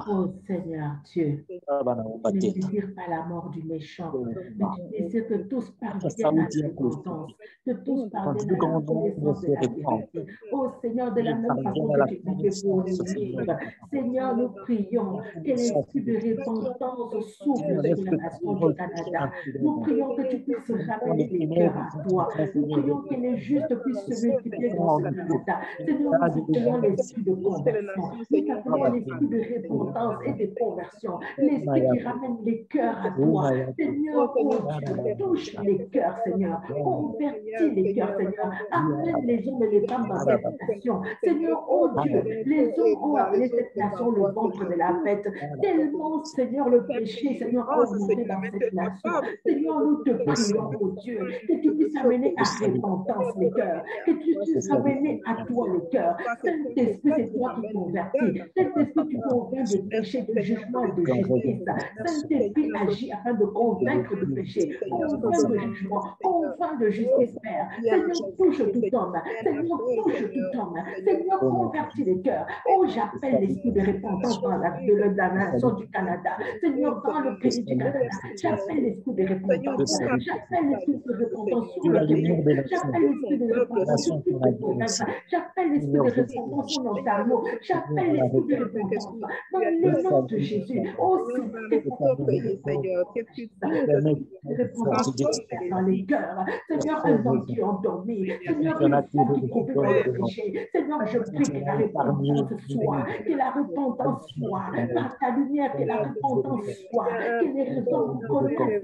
Oh Seigneur Dieu, ne désire pas la mort du méchant, mais tu désires que tous parviennent à la repentance, que tous parviennent à la connaissance de la vérité. Oh Seigneur, de la même façon que tu as fait pour Ninive, Seigneur, nous prions que l'esprit de repentance s'ouvre sur la nation du Canada. Nous prions que tu puisses ramener les cœurs à toi. Nous prions que les justes puissent se multiplier dans ce Canada. Seigneur, nous appelons l'esprit de conversion. Nous appelons l'esprit de repentance et de conversion. L'esprit qui ramène les cœurs à toi. Seigneur, oh Dieu, touche les cœurs, Seigneur. Convertis les cœurs, Seigneur. Amène les hommes et les femmes dans cette nation. Seigneur, oh Dieu, les hommes ont appelé cette nation le ventre de la fête. Tellement, Seigneur, le péché, Seigneur, a augmenté dans cette nation. Seigneur, nous te prions, oh Dieu, que tu puisses amener à repentance les cœurs, que tu puisses amener à toi les cœurs. Saint-Esprit, c'est toi qui convertis. Saint-Esprit, tu convaincs de péché, de jugement et de justice. Saint-Esprit agit afin de convaincre de péché, convaincre de jugement, convaincre de justice, Père. Seigneur, touche tout homme. Seigneur, touche tout homme. Seigneur, convertis les cœurs. Oh, j'appelle l'esprit de repentance dans la nation du Canada. Seigneur, dans le pays du Canada, j'appelle l'esprit de repentance. J'appelle l'esprit de repentance sur le Québec. J'appelle l'esprit de repentance sur toute la province. J'appelle l'esprit de repentance sur l'Ontario. J'appelle l'esprit de repentance dans le nom de Jésus. Oh, Seigneur, que tu repentance dans les cœurs. Seigneur, un homme qui est endormi. Seigneur, une femme qui trouve dans le péché. Seigneur, je prie que la repentance soit, que la repentance soit, par ta lumière, que la repentance soit, que les raisons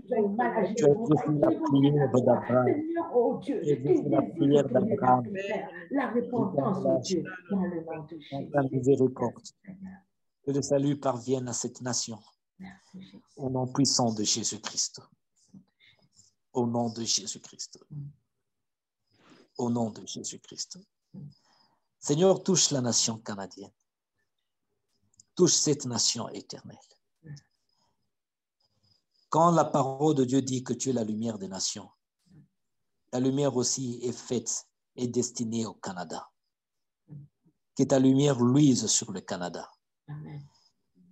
sont mal agies. Seigneur, oh Dieu, la repentance, oh Dieu, dans le nom de Jésus. Que le salut parvienne à cette nation. Au nom puissant de Jésus-Christ. Au nom de Jésus-Christ. Au nom de Jésus-Christ. Seigneur, touche la nation canadienne. Touche cette nation éternelle. Quand la parole de Dieu dit que tu es la lumière des nations, la lumière aussi est faite et destinée au Canada. Que ta lumière luise sur le Canada. Amen.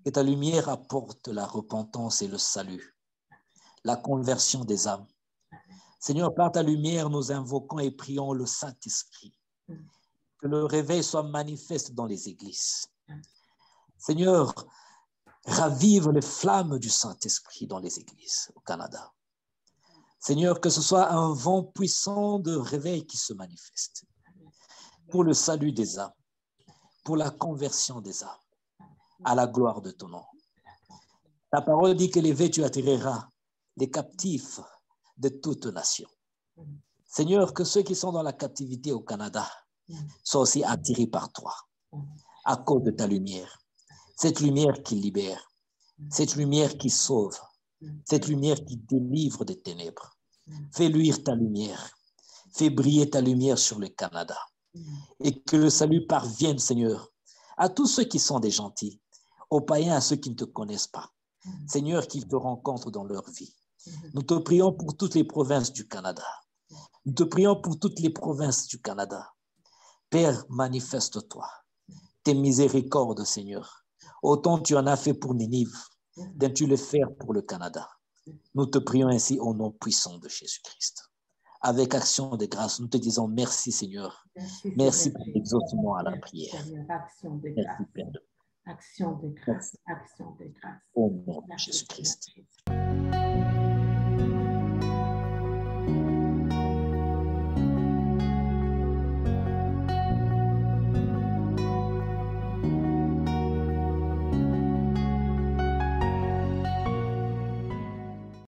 Que ta lumière apporte la repentance et le salut, la conversion des âmes. Seigneur, par ta lumière, nous invoquons et prions le Saint-Esprit. Que le réveil soit manifeste dans les églises. Seigneur, ravive les flammes du Saint-Esprit dans les églises au Canada. Seigneur, que ce soit un vent puissant de réveil qui se manifeste. pour le salut des âmes, pour la conversion des âmes, à la gloire de ton nom. Ta parole dit que l'éveil, tu attireras les captifs de toute nation. Seigneur, que ceux qui sont dans la captivité au Canada soient aussi attirés par toi, à cause de ta lumière. Cette lumière qui libère, cette lumière qui sauve, cette lumière qui délivre des ténèbres. Fais luire ta lumière, fais briller ta lumière sur le Canada. Et que le salut parvienne, Seigneur, à tous ceux qui sont des gentils, aux païens, à ceux qui ne te connaissent pas. Seigneur, qu'ils te rencontrent dans leur vie. Nous te prions pour toutes les provinces du Canada. Nous te prions pour toutes les provinces du Canada. Père, manifeste-toi. Tes miséricordes, Seigneur. Autant tu en as fait pour Ninive, tu le faire pour le Canada. Nous te prions ainsi au nom puissant de Jésus-Christ. Avec action de grâce, nous te disons merci, Seigneur. Merci pour l'exaucement à la prière. Action de grâce. Merci, Père. Action de grâce. Action de grâce. Au nom de Jésus-Christ.